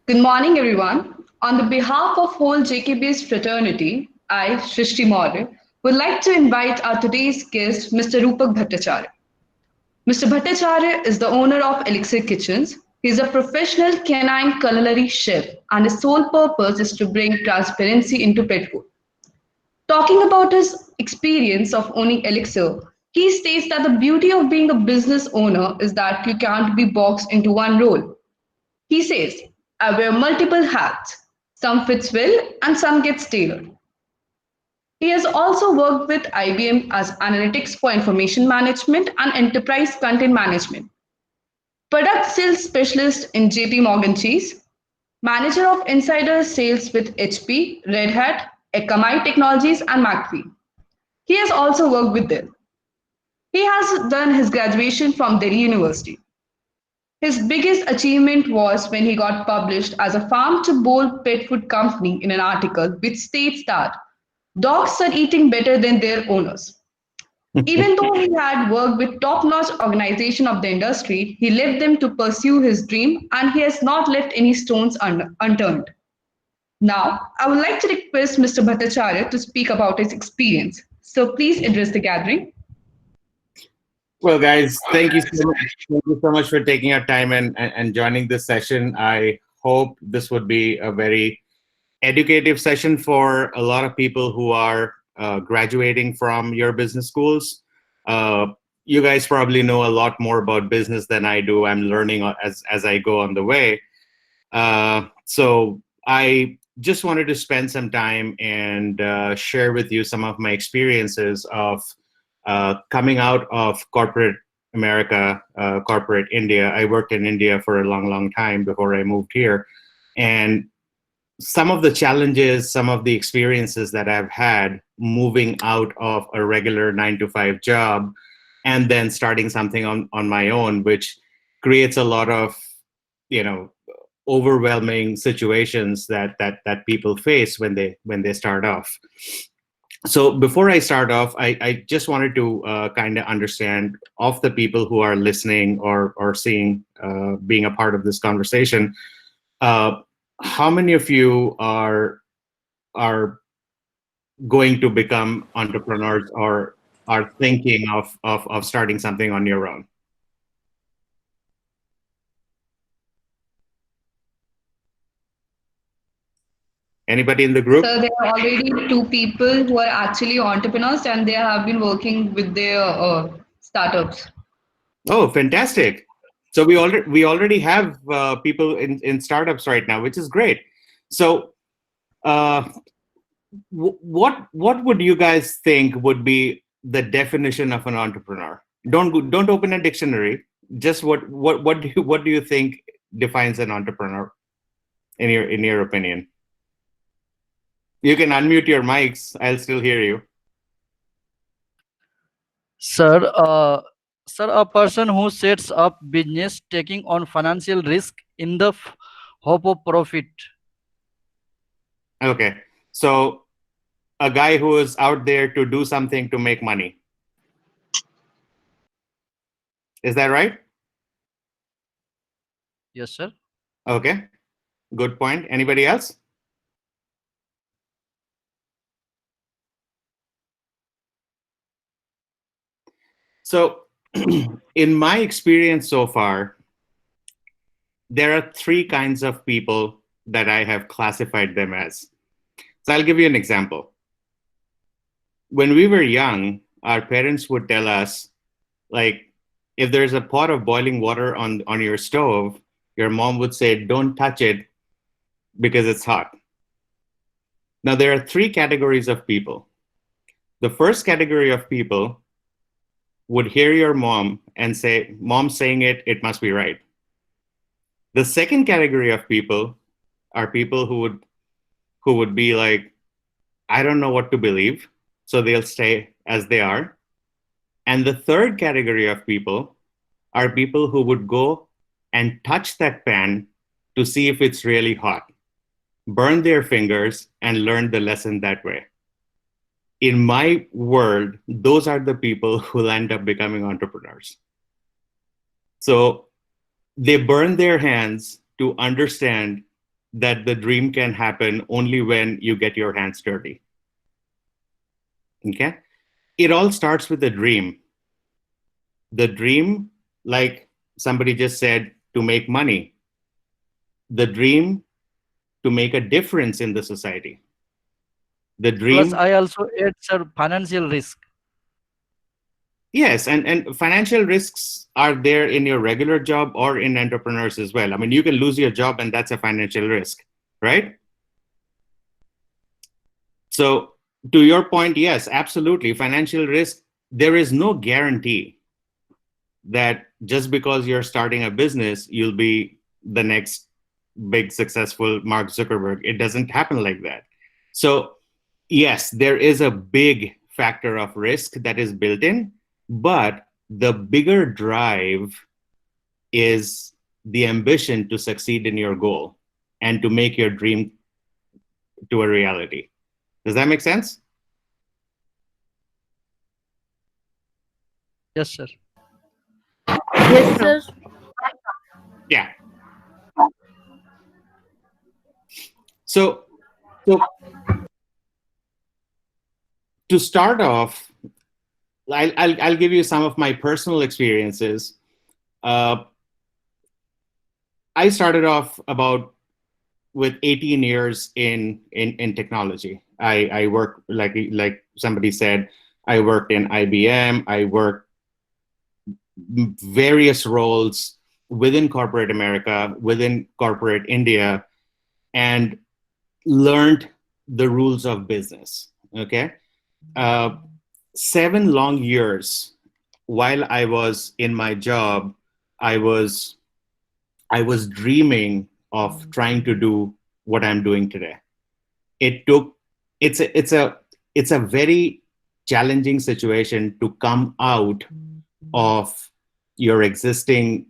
Good morning, everyone. On the behalf of whole JKBS fraternity, I, Shrishti Maurya, would like to invite our today's guest, Mr. Rupak Bhattacharya. Mr. Bhattacharya is the owner of Elixir Kitchens. He is a professional canine culinary chef, and his sole purpose is to bring transparency into pet food. Talking about his experience of owning Elixir, he states that the beauty of being a business owner is that you can't be boxed into one role. He says, I wear multiple hats. Some fits well and some gets tailored. He has also worked with IBM as analytics for information management and enterprise content management, product sales specialist in JP Morgan Chase, manager of insider sales with HP, Red Hat, Akamai Technologies, and McAfee. He has also worked with Dell. He has done his graduation from Delhi University. His biggest achievement was when he got published as a farm to bowl pet food company in an article which states that dogs are eating better than their owners. Even though he had worked with top-notch organization of the industry, he left them to pursue his dream and he has not left any stones unturned. Now, I would like to request Mr. Bhattacharya to speak about his experience. So please address the gathering. Well, guys, thank you so much. Thank you so much for taking your time and joining this session. I hope this would be a very educative session for a lot of people who are graduating from your business schools. You guys probably know a lot more about business than I do. I'm learning as I go on the way. So I just wanted to spend some time and share with you some of my experiences of coming out of corporate America, corporate India. I worked in India for a long time before I moved here. And some of the challenges, some of the experiences that I've had moving out of a regular 9-to-5 job and then starting something on my own, which creates a lot of, overwhelming situations that people face when they start off. So before I start off, I just wanted to kind of understand of the people who are listening or seeing, being a part of this conversation, how many of you are going to become entrepreneurs or are thinking of starting something on your own? Anybody in the group? So there are already two people who are actually entrepreneurs and they have been working with their startups. Oh, fantastic! So we already have people in startups right now, which is great. So, what would you guys think would be the definition of an entrepreneur? Don't open a dictionary. Just what do you think defines an entrepreneur in your opinion? You can unmute your mics. I'll still hear you. Sir, a person who sets up business taking on financial risk in the hope of profit. Okay, so a guy who is out there to do something to make money. Is that right? Yes, sir. Okay, good point. Anybody else? So in my experience so far, there are three kinds of people that I have classified them as. So I'll give you an example. When we were young, our parents would tell us, like, if there's a pot of boiling water on your stove, your mom would say, don't touch it because it's hot. Now, there are three categories of people. The first category of people would hear your mom and say, mom saying it, it must be right. The second category of people are people who would be like, I don't know what to believe, so they'll stay as they are. And the third category of people are people who would go and touch that pan to see if it's really hot, burn their fingers, and learn the lesson that way. In my world, those are the people who end up becoming entrepreneurs. So they burn their hands to understand that the dream can happen only when you get your hands dirty. Okay? It all starts with the dream. The dream, like somebody just said, to make money. The dream to make a difference in the society. The Plus, dream. I also add, sir, financial risk. Yes, and financial risks are there in your regular job or in entrepreneurs as well. I mean, you can lose your job and that's a financial risk, right? So to your point, yes, absolutely. Financial risk, there is no guarantee that just because you're starting a business, you'll be the next big successful Mark Zuckerberg. It doesn't happen like that. So yes, there is a big factor of risk that is built in, but the bigger drive is the ambition to succeed in your goal and to make your dream to a reality. Does that make sense? Yes, sir. Yes, sir. Yeah. So to start off, I'll give you some of my personal experiences. I started off about with 18 years in technology. I work like somebody said, I worked in IBM. I worked various roles within corporate America, within corporate India, and learned the rules of business. Okay. 7 long years while I was in my job, I was dreaming of trying to do what I'm doing today. It's a very challenging situation to come out of your existing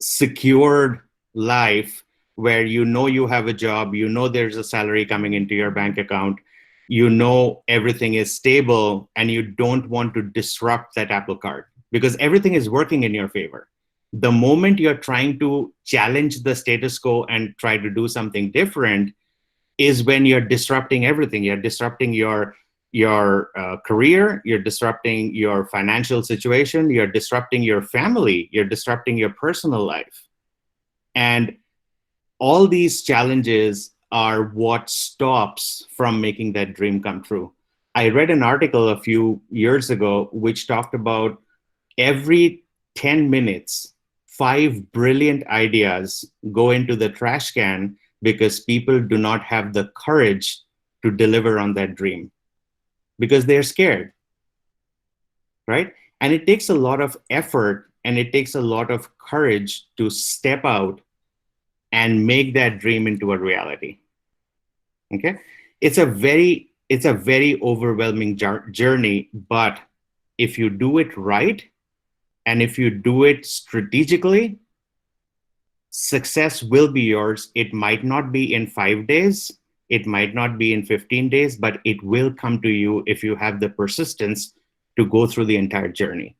secured life where you know you have a job, you know there's a salary coming into your bank account, you know everything is stable, and you don't want to disrupt that apple cart because everything is working in your favor. The moment you're trying to challenge the status quo and try to do something different is when you're disrupting everything. You're disrupting your career, you're disrupting your financial situation, you're disrupting your family, you're disrupting your personal life. And all these challenges are what stops from making that dream come true. I read an article a few years ago which talked about every 10 minutes, 5 brilliant ideas go into the trash can because people do not have the courage to deliver on that dream because they're scared, right? And it takes a lot of effort and it takes a lot of courage to step out and make that dream into a reality. Okay? It's a very overwhelming journey, but if you do it right and if you do it strategically, success will be yours. It might not be in 5 days, it might not be in 15 days, but it will come to you if you have the persistence to go through the entire journey.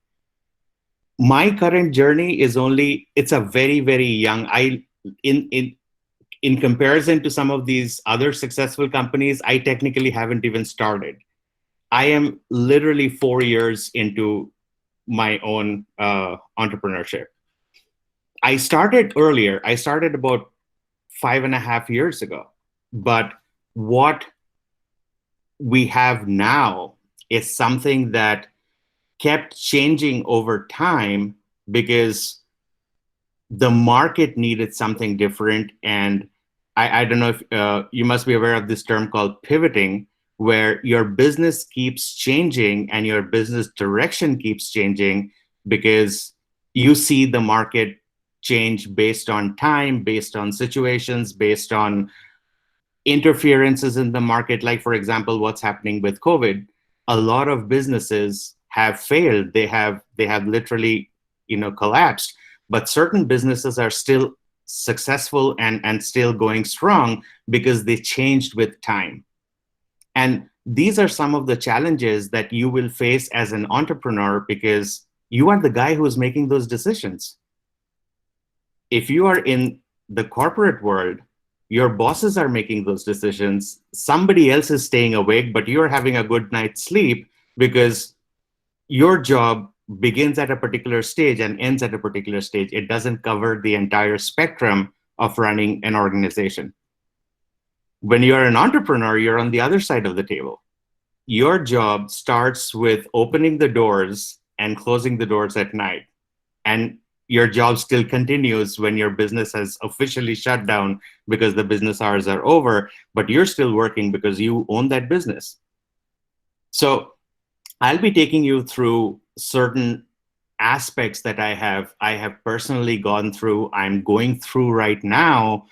My current journey is it's a very, very young, in comparison to some of these other successful companies, I technically haven't even started. I am literally 4 years into my own entrepreneurship. I started earlier. I started about 5.5 years ago. But what we have now is something that kept changing over time because the market needed something different. And I don't know if you must be aware of this term called pivoting, where your business keeps changing and your business direction keeps changing because you see the market change based on time, based on situations, based on interferences in the market. Like, for example, what's happening with COVID. A lot of businesses have failed. They have literally, collapsed. But certain businesses are still successful and still going strong because they changed with time. And these are some of the challenges that you will face as an entrepreneur because you are the guy who is making those decisions. If you are in the corporate world, Your bosses are making those decisions. Somebody else is staying awake, but you're having a good night's sleep because your job begins at a particular stage and ends at a particular stage. It doesn't cover the entire spectrum of running an organization. When you're an entrepreneur, you're on the other side of the table. Your job starts with opening the doors and closing the doors at night. And your job still continues when your business has officially shut down because the business hours are over, but you're still working because you own that business. So I'll be taking you through certain aspects that I have personally gone through, I'm going through right now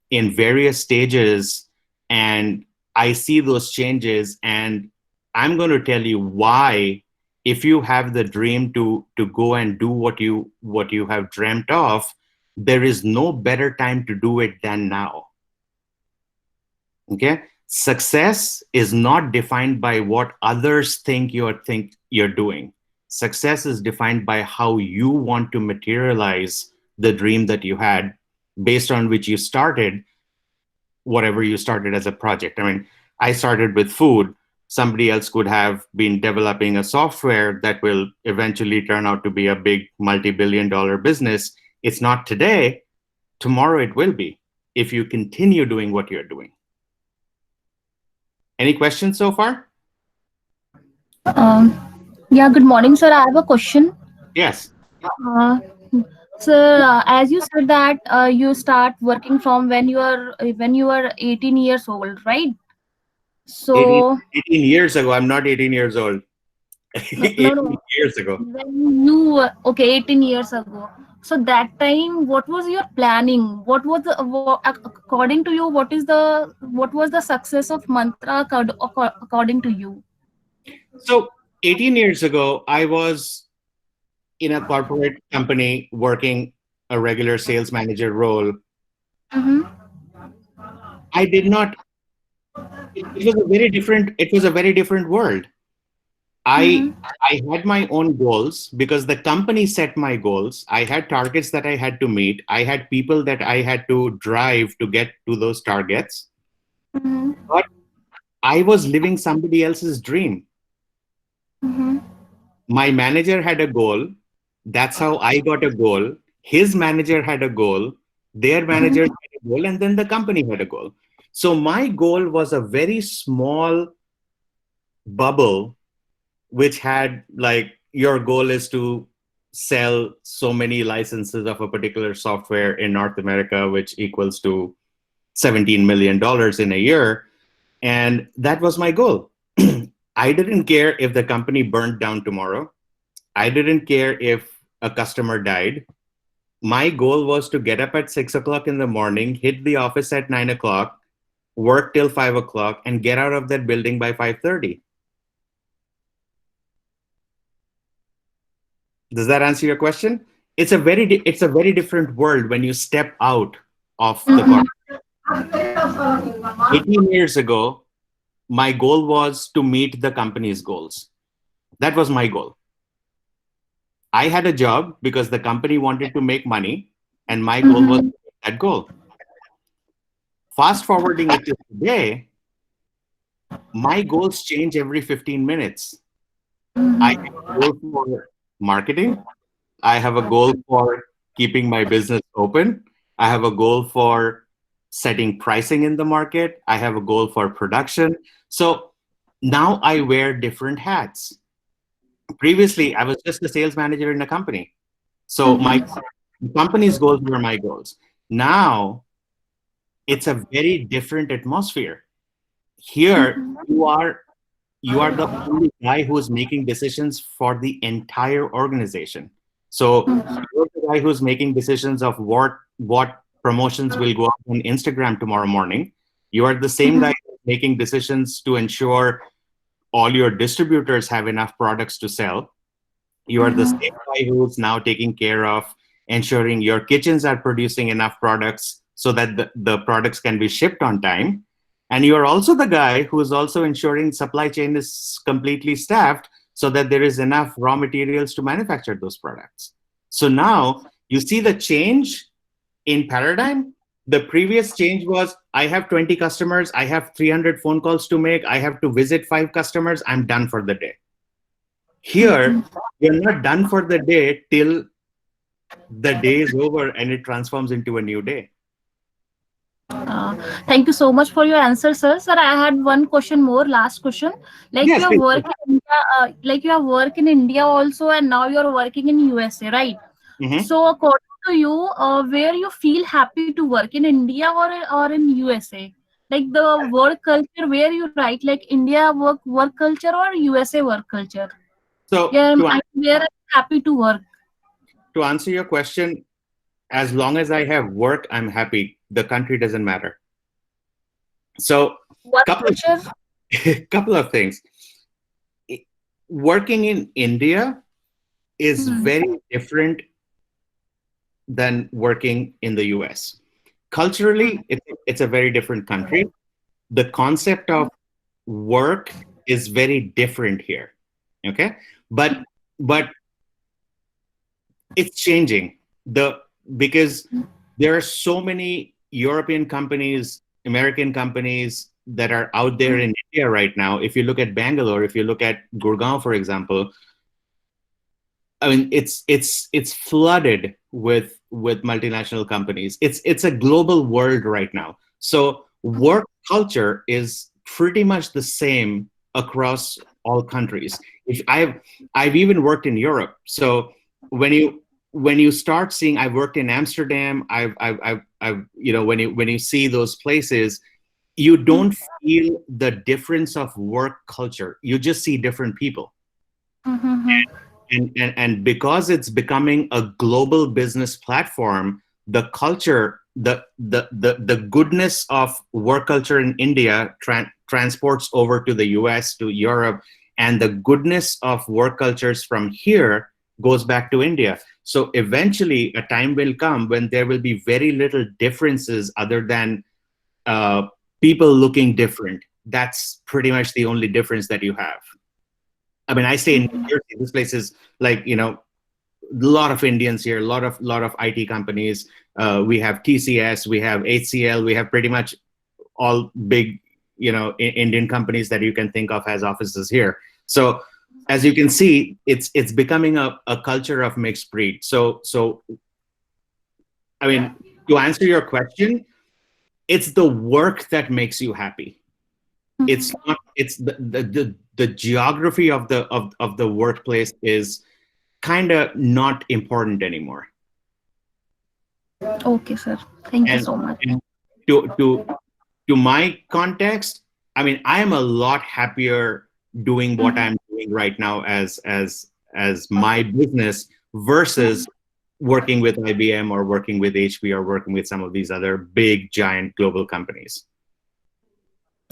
in various stages, and I see those changes, and I'm going to tell you why, if you have the dream to go and do what you have dreamt of, there is no better time to do it than now. Okay? Success is not defined by what others think you're doing. Success is defined by how you want to materialize the dream that you had, based on which you started whatever you started as a project. I mean, I started with food. Somebody else could have been developing a software that will eventually turn out to be a big multi-billion-dollar business. It's not today. Tomorrow it will be, if you continue doing what you're doing. Any questions so far? Yeah, good morning, sir. I have a question. Yes. Sir, as you said that you start working from when you are 18 years old, right? 18 So years ago. I'm not 18 years old. no, 18 no. years ago. When you were, okay, 18 years ago. So that time, what was your planning? What was according to you? What was the success of Mantra according to you? So 18 years ago, I was in a corporate company working a regular sales manager role. Mm-hmm. I did not, it was a very different world. I Mm-hmm. had my own goals because the company set my goals. I had targets that I had to meet. I had people that I had to drive to get to those targets. Mm-hmm. But I was living somebody else's dream. Mm-hmm. My manager had a goal. That's how I got a goal. His manager had a goal. Their manager had a goal. And then the company had a goal. So my goal was a very small bubble, which had like, your goal is to sell so many licenses of a particular software in North America, which equals to $17 million in a year. And that was my goal. I didn't care if the company burned down tomorrow. I didn't care if a customer died. My goal was to get up at 6 o'clock in the morning, hit the office at 9 o'clock, work till 5 o'clock, and get out of that building by 5:30. Does that answer your question? It's a very different world when you step out of the corporate. 18 years ago, my goal was to meet the company's goals. That was my goal. I had a job because the company wanted to make money, and my goal was to meet that goal. Fast forwarding it to today, my goals change every 15 minutes. I have a goal for marketing. I have a goal for keeping my business open. I have a goal for setting pricing in the market. I have a goal for production. So now I wear different hats. Previously, I was just a sales manager in a company. So my company's goals were my goals. Now it's a very different atmosphere. Here, you are the only guy who is making decisions for the entire organization. So you're the guy who's making decisions of what promotions will go up on Instagram tomorrow morning. You are the same guy making decisions to ensure all your distributors have enough products to sell. You are the same guy who's now taking care of ensuring your kitchens are producing enough products so that the products can be shipped on time. And you're also the guy who is also ensuring supply chain is completely staffed so that there is enough raw materials to manufacture those products. So now you see the change in paradigm. The previous change was I have 20 customers, I have 300 phone calls to make, I have to visit 5 customers, I'm done for the day. Here, you're not done for the day till the day is over and it transforms into a new day. Uh, Thank you so much for your answer, sir. Sir, I had one question more, last question. Like Yes, you have please. work in India, like you have work in India also, and now you're working in USA, right? Mhm. So, according to you, where you feel happy to work in India or in USA? Like the work culture, where you write like India work culture or USA work culture? So Yeah, to, where I'm happy to work. to answer your question, as long as I have work, I'm happy. The country doesn't matter. So Work couple of culture. couple of things. Working in India is Hmm. very different than working in the US. Culturally, it's a very different country. The concept of work is very different here. Okay, but it's changing. Because there are so many European companies, American companies that are out there in India right now. If you look at Bangalore, if you look at Gurgaon, for example, I mean, it's flooded with multinational companies. It's a global world right now. So work culture is pretty much the same across all countries. If I've even worked in Europe. So when you start seeing, I've worked in Amsterdam. I've when you see those places, you don't feel the difference of work culture. You just see different people. Mm-hmm. And because it's becoming a global business platform, the culture, the goodness of work culture in India transports over to the US, to Europe, and the goodness of work cultures from here goes back to India. So eventually a time will come when there will be very little differences other than people looking different. That's pretty much the only difference that you have. I mean, I stay in New Jersey. This place is like, a lot of Indians here, a lot of IT companies. We have TCS, we have HCL, we have pretty much all big, Indian companies that you can think of as offices here. So as you can see, it's becoming a culture of mixed breed. So I mean, to answer your question, it's the work that makes you happy. It's not. It's the geography of the workplace is kind of not important anymore. Okay, sir. Thank you And, so much. and to my context, I mean, I am a lot happier doing what I'm doing right now as my business versus working with IBM or working with HP or working with some of these other big giant global companies.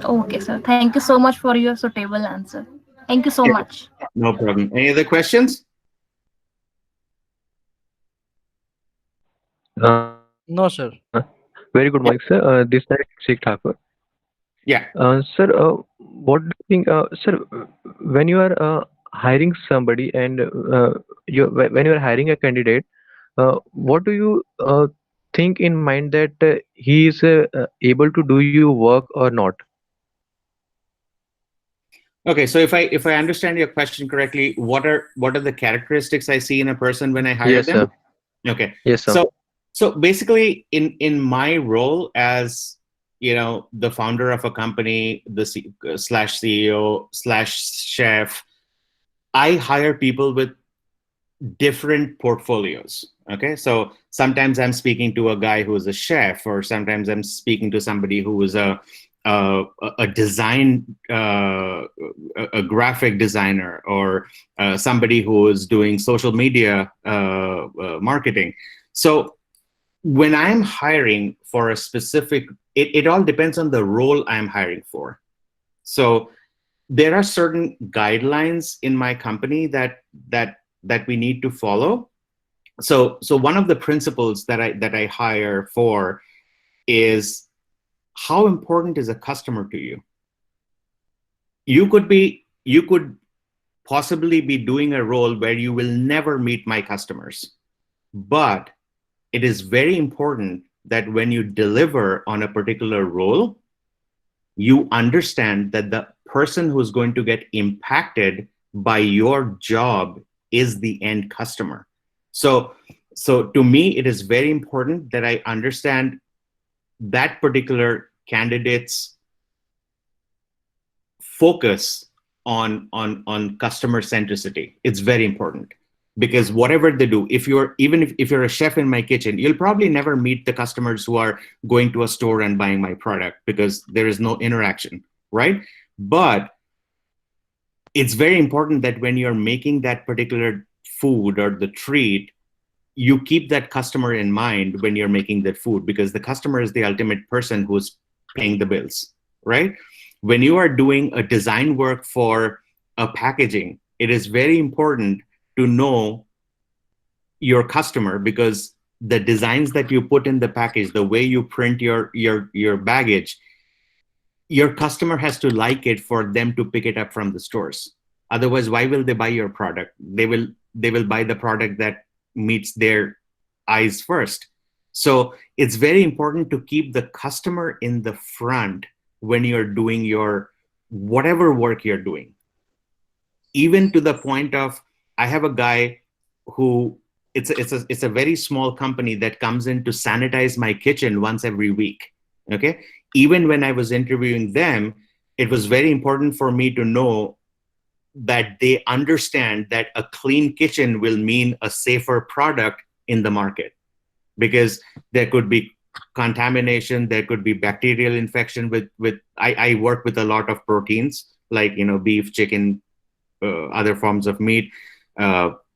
Okay, sir. Thank you so much for your suitable answer. Thank you so Yeah, much. no problem. Any other questions? No, sir. Very good morning, Yeah. sir. This is Sheikh Thakur. Yeah. Sir, what do you think, sir, when you are hiring somebody and when you are hiring a candidate, what do you think in mind that he is able to do your work or not? Okay, so if I understand your question correctly, what are the characteristics I see in a person when I hire Yes, them? sir. Okay, Yes, sir. so basically, in my role as the founder of a company, slash CEO slash chef, I hire people with different portfolios. Okay, so sometimes I'm speaking to a guy who is a chef, or sometimes I'm speaking to somebody who is a design, a graphic designer, or somebody who is doing social media marketing. So when I'm hiring for a specific, it all depends on the role I'm hiring for. So there are certain guidelines in my company that we need to follow. So one of the principles that I hire for is, how important is a customer to you? You could possibly be doing a role where you will never meet my customers, but it is very important that when you deliver on a particular role, you understand that the person who's going to get impacted by your job is the end customer. So to me, it is very important that I understand that particular candidate's focus on customer centricity. It's very important, because whatever they do, if you're a chef in my kitchen, you'll probably never meet the customers who are going to a store and buying my product, because there is no interaction, right? But it's very important that when you're making that particular food or the treat, you keep that customer in mind when you're making that food, because the customer is the ultimate person who's paying the bills, right? When you are doing a design work for a packaging, it is very important to know your customer, because the designs that you put in the package, the way you print your baggage, your customer has to like it for them to pick it up from the stores. Otherwise, why will they buy your product? They will buy the product that meets their eyes first. So it's very important to keep the customer in the front when you're doing your whatever work you're doing. Even to the point of, I have a guy who, it's a very small company that comes in to sanitize my kitchen once every week. Okay. Even when I was interviewing them, it was very important for me to know that they understand that a clean kitchen will mean a safer product in the market, because there could be contamination, there could be bacterial infection with I work with a lot of proteins, like, beef, chicken, other forms of meat.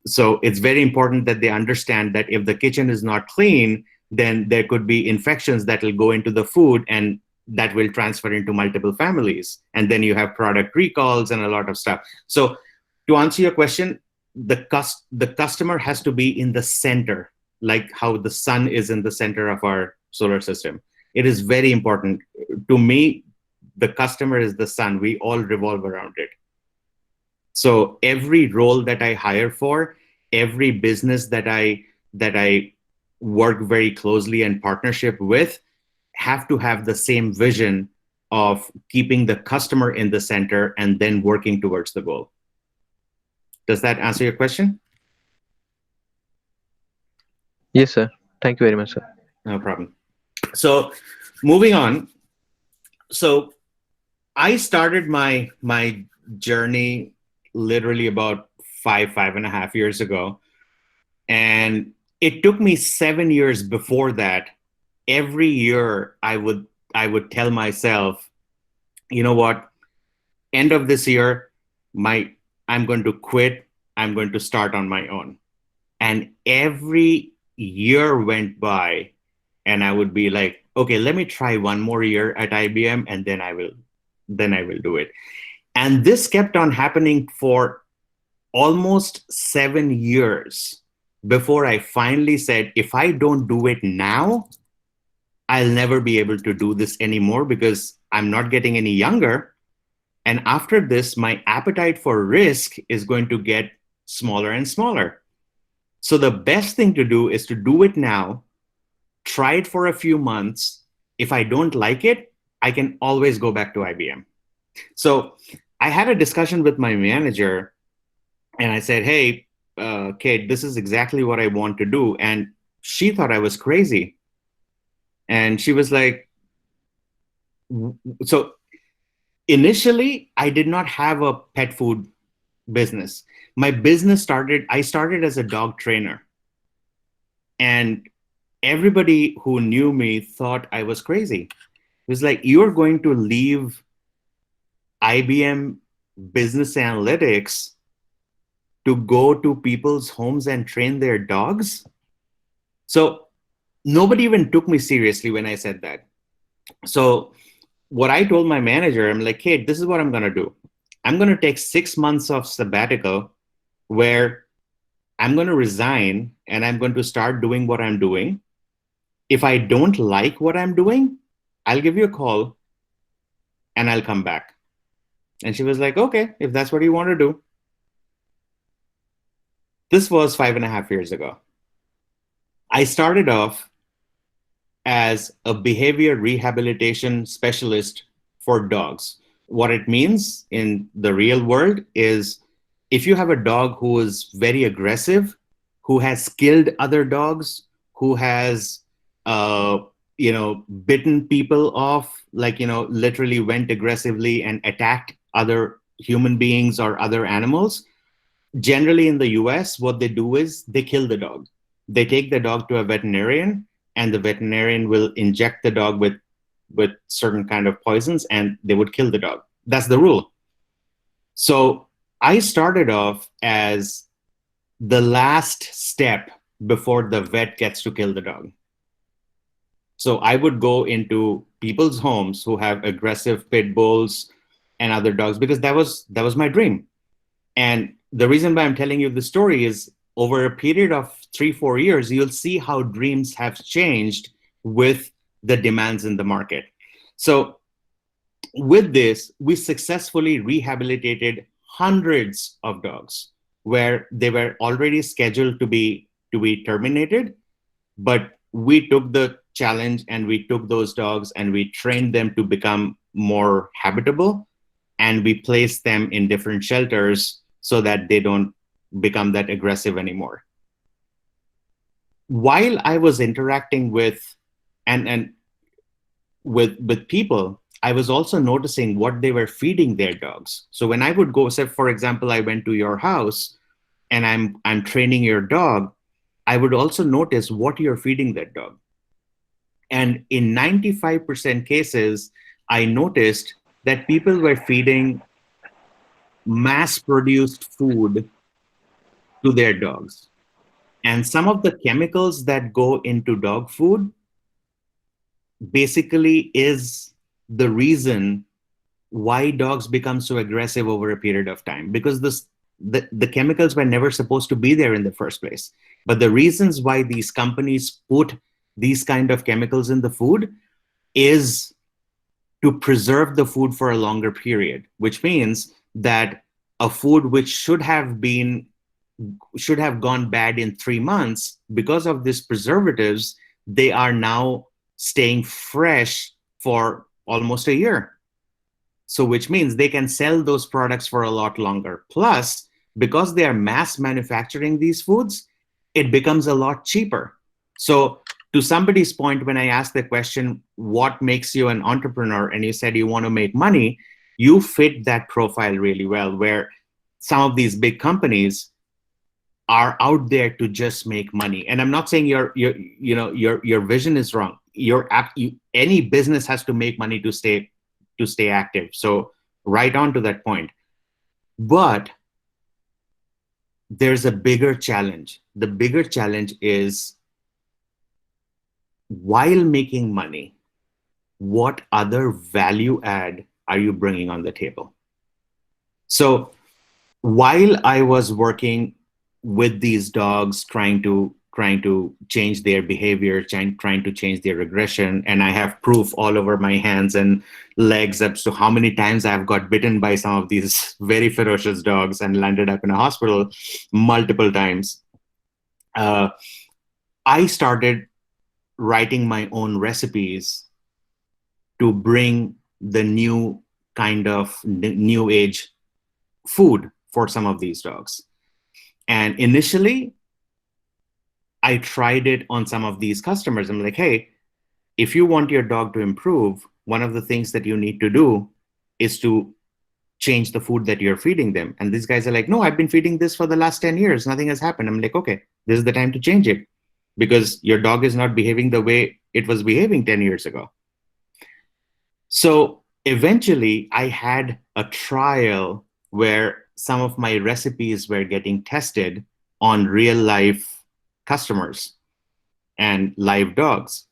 So it's very important that they understand that if the kitchen is not clean, then there could be infections that will go into the food, and that will transfer into multiple families. And then you have product recalls and a lot of stuff. So to answer your question, the customer has to be in the center, like how the sun is in the center of our solar system. It is very important. To me, the customer is the sun. We all revolve around it. So every role that I hire for, every business that I work very closely and partnership with, have to have the same vision of keeping the customer in the center and then working towards the goal. Does that answer your question? Yes, sir. Thank you very much, sir. No problem. So moving on. So I started my journey literally about 5.5 years ago. And it took me 7 years before that. Every year I would tell myself, you know what, end of this year, I'm going to quit. I'm going to start on my own. And every year went by, and I would be like, okay, let me try one more year at IBM, and then I will do it. And this kept on happening for almost 7 years before I finally said, if I don't do it now, I'll never be able to do this anymore, because I'm not getting any younger. And after this, my appetite for risk is going to get smaller and smaller. So the best thing to do is to do it now, try it for a few months. If I don't like it, I can always go back to IBM. So I had a discussion with my manager, and I said, hey, Kate, this is exactly what I want to do. And she thought I was crazy. And she was like, so initially, I did not have a pet food business. My business I started as a dog trainer. And everybody who knew me thought I was crazy. It was like, you're going to leave IBM business analytics to go to people's homes and train their dogs? So nobody even took me seriously when I said that. So what I told my manager, I'm like, hey, this is what I'm going to do. I'm going to take 6 months of sabbatical where I'm going to resign and I'm going to start doing what I'm doing. If I don't like what I'm doing, I'll give you a call and I'll come back. And she was like, okay, if that's what you want to do. This was 5.5 years ago. I started off as a behavior rehabilitation specialist for dogs. What it means in the real world is if you have a dog who is very aggressive, who has killed other dogs, who has, bitten people off, like, literally went aggressively and attacked other human beings or other animals, generally in the US, what they do is they kill the dog. They take the dog to a veterinarian, and the veterinarian will inject the dog with certain kind of poisons, and they would kill the dog. That's the rule. So I started off as the last step before the vet gets to kill the dog. So I would go into people's homes who have aggressive pit bulls and other dogs, because that was my dream. And the reason why I'm telling you the story is over a period of 3-4 years, you'll see how dreams have changed with the demands in the market. So with this, we successfully rehabilitated hundreds of dogs where they were already scheduled to be terminated, but we took the challenge and we took those dogs and we trained them to become more habitable, and we placed them in different shelters so that they don't become that aggressive anymore. While I was interacting with with people, I was also noticing what they were feeding their dogs. So when I would go, say for example, I went to your house and I'm training your dog, I would also notice what you're feeding that dog. And in 95% cases, I noticed that people were feeding mass-produced food to their dogs. And some of the chemicals that go into dog food basically is the reason why dogs become so aggressive over a period of time, because the chemicals were never supposed to be there in the first place. But the reasons why these companies put these kind of chemicals in the food is to preserve the food for a longer period, which means that a food which should have gone bad in 3 months, because of these preservatives, they are now staying fresh for almost a year. So which means they can sell those products for a lot longer. Plus, because they are mass manufacturing these foods, it becomes a lot cheaper. So to somebody's point, when I asked the question, what makes you an entrepreneur? And you said you want to make money, you fit that profile really well, where some of these big companies are out there to just make money. And I'm not saying your vision is wrong. Any business has to make money to stay active. So right on to that point. But there's a bigger challenge. The bigger challenge is, while making money, what other value add are you bringing on the table? So while I was working with these dogs, trying to change their behavior, trying to change their aggression, and I have proof all over my hands and legs as to how many times I've got bitten by some of these very ferocious dogs and landed up in a hospital multiple times. I started writing my own recipes to bring the new kind of new age food for some of these dogs. And initially, I tried it on some of these customers. I'm like, hey, if you want your dog to improve, one of the things that you need to do is to change the food that you're feeding them. And these guys are like, no, I've been feeding this for the last 10 years. Nothing has happened. I'm like, okay, this is the time to change it, because your dog is not behaving the way it was behaving 10 years ago. So eventually I had a trial where some of my recipes were getting tested on real life customers and live dogs.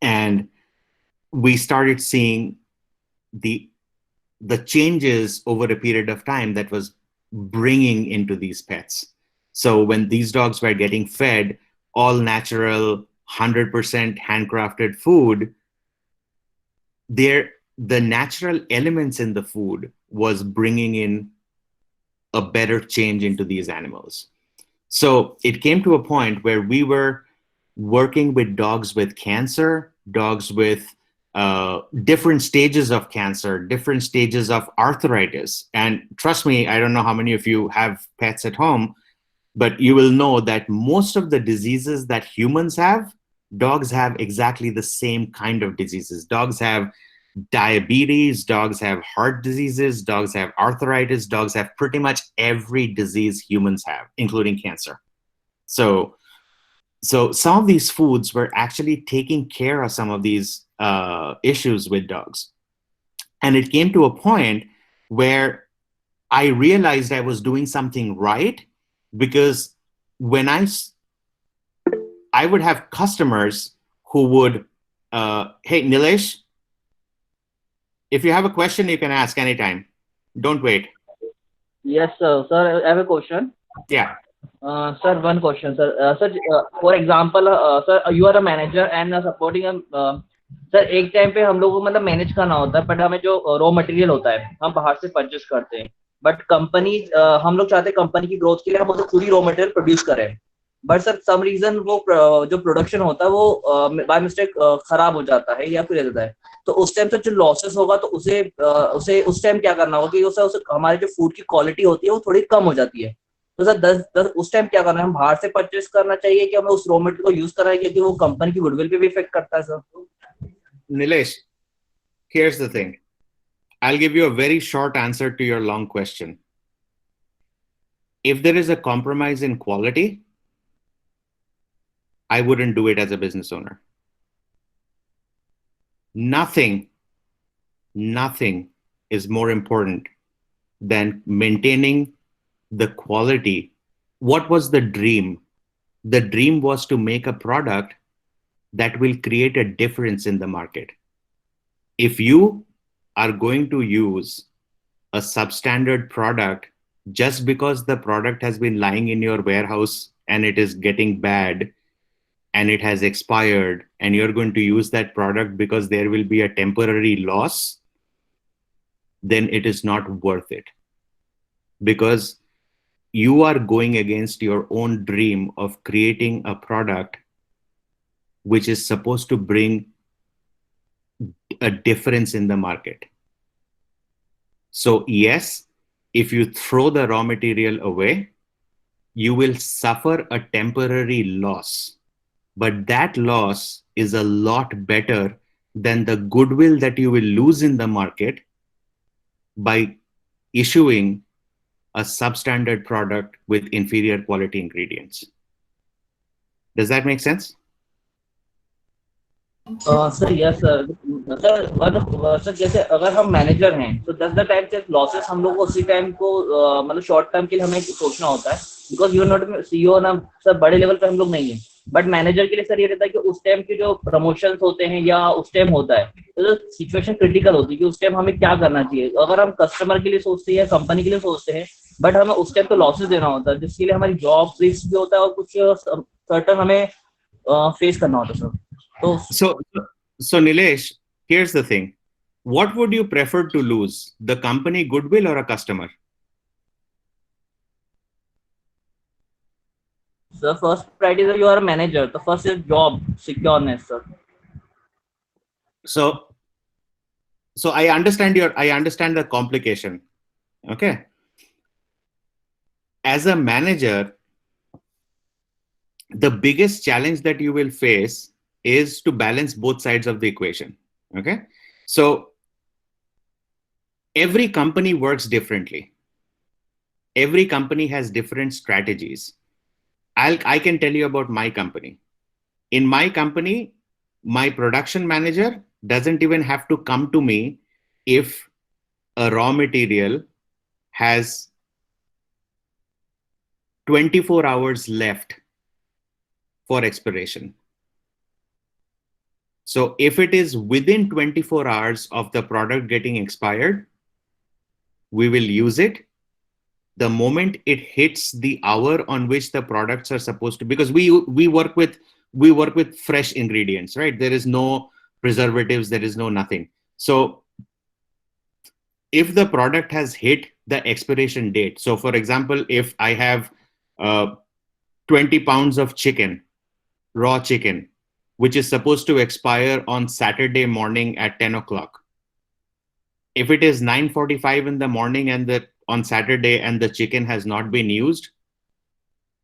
And we started seeing the changes over a period of time that was bringing into these pets. So when these dogs were getting fed all natural, 100% handcrafted food, the natural elements in the food was bringing in a better change into these animals. So it came to a point where we were working with dogs with cancer, dogs with different stages of cancer, different stages of arthritis. And trust me, I don't know how many of you have pets at home, but you will know that most of the diseases that humans have, dogs have exactly the same kind of diseases. Dogs have diabetes, dogs have heart diseases, dogs have arthritis, dogs have pretty much every disease humans have, including cancer. So some of these foods were actually taking care of some of these issues with dogs. And it came to a point where I realized I was doing something right, because when I would have customers who would, hey, Nilesh, if you have a question, you can ask anytime. Don't wait. Yes, sir. Sir, I have a question. Yeah. Sir, one question, sir. Sir, for example, sir, you are a manager and supporting a sir एक time पे हम लोगों को मतलब manage करना होता है, but हमें जो रॉ मटेरियल होता है हम बाहर से परचेस करते हैं, बट कंपनी हम लोग चाहते हैं कंपनी की ग्रोथ के लिए हम उसे पूरी रॉ मटेरियल प्रोड्यूस करें, बट सर सम रीजन वो जो प्रोडक्शन होता है वो बाय मिस्टेक खराब हो जाता है या फिर रहता है, तो उस टाइम से जो लॉसेस होगा तो उसे उस टाइम क्या करना होगा कि उसे हमारे जो फूड की क्वालिटी होती है वो थोड़ी कम हो जाती है, तो सर 10 उस टाइम क्या करना है, हम बाहर से परचेस करना चाहिए कि हमें उस रॉ मटेरियल को यूज करना है, क्योंकि वो कंपनी की गुडविल पे भी इफेक्ट करता है sir? Nilesh, here's the thing. I'll give you a very short answer to your long question. If there is a compromise in quality, I wouldn't do it as a business owner. Nothing is more important than maintaining the quality. What was the dream? The dream was to make a product that will create a difference in the market. If you are going to use a substandard product just because the product has been lying in your warehouse and it is getting bad and it has expired, and you're going to use that product because there will be a temporary loss, then it is not worth it. Because you are going against your own dream of creating a product which is supposed to bring a difference in the market. So yes, if you throw the raw material away, you will suffer a temporary loss. But that loss is a lot better than the goodwill that you will lose in the market by issuing a substandard product with inferior quality ingredients. Does that make sense? Sir yes sir जैसे अगर हम manager हैं तो 10 time से losses हम लोग को उसी टाइम को मतलब शॉर्ट टर्म के लिए हमें सोचना होता है, बिकॉज यू नॉट सीईओ ना सर, बड़े लेवल पे हम लोग नहीं है, बट मैनेजर के लिए सर ये रहता है कि उस टाइम के जो प्रमोशंस होते हैं या उस टाइम होता है तो सिचुएशन क्रिटिकल होती है कि उस टाइम हमें क्या करना चाहिए। अगर हम कस्टमर के लिए सोचते हैं, कंपनी के लिए सोचते हैं, बट हमें उस टाइम तो लॉसेस देना होता है, जिसके लिए हमारी जॉब रिस्क भी होता है और कुछ सर्टन हमें फेस करना होता है sir. So Nilesh, here's the thing. What would you prefer to lose? The company goodwill or a customer? Sir, first priority is you are a manager. The first is job secureness, sir. So I understand the complication. Okay. As a manager, the biggest challenge that you will face is to balance both sides of the equation. Okay. So every company works differently. Every company has different strategies. I can tell you about my company. In my company, my production manager doesn't even have to come to me if a raw material has 24 hours left for expiration. So if it is within 24 hours of the product getting expired, we will use it. The moment it hits the hour on which the products are supposed to, because we work with fresh ingredients, right? There is no preservatives, there is no nothing. So if the product has hit the expiration date, so for example, if I have 20 pounds of chicken raw chicken, which is supposed to expire on Saturday morning at 10 o'clock. If it is 9:45 in the morning and on Saturday and the chicken has not been used,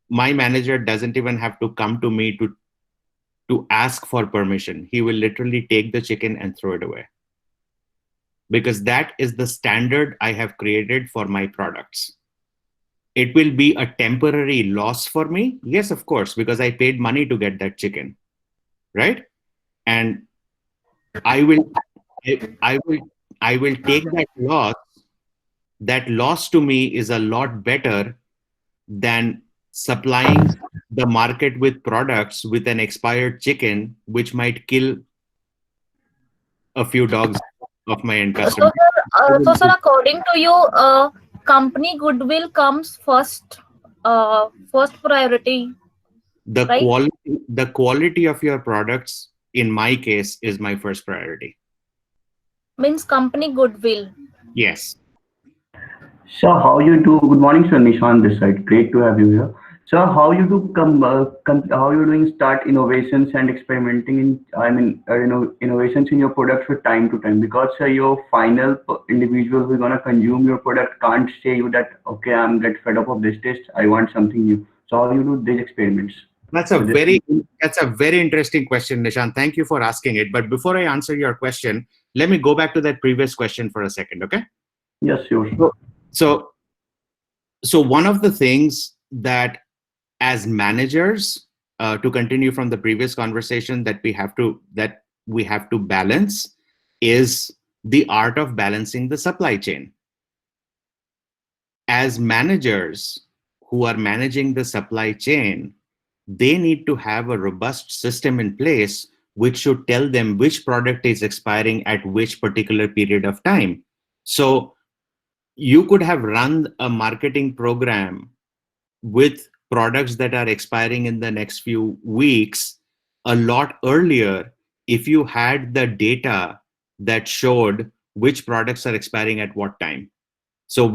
my manager doesn't even have to come to me to ask for permission. He will literally take the chicken and throw it away. Because that is the standard I have created for my products. It will be a temporary loss for me. Yes, of course, because I paid money to get that chicken, right? And I will take that loss. That loss to me is a lot better than supplying the market with products with an expired chicken, which might kill a few dogs of my end customer. So, sir, according to you, company goodwill comes first, first priority. The Right? quality of your products, in my case, is my first priority. Means company goodwill. Yes. So how you do? Good morning, sir. Nishan this side. Great to have you here. So how you do how you doing start innovations and experimenting in innovations in your products with time to time, because your final individual who's gonna consume your product can't say you that okay, I'm get fed up of this taste, I want something new. So how you do these experiments? That's a very interesting question, Nishan. Thank you for asking it. But before I answer your question, let me go back to that previous question for a second, okay? Yes, sure. So one of the things that as managers, to continue from the previous conversation, that we have to balance is the art of balancing the supply chain. As managers who are managing the supply chain, they need to have a robust system in place which should tell them which product is expiring at which particular period of time. So you could have run a marketing program with products that are expiring in the next few weeks a lot earlier if you had the data that showed which products are expiring at what time. So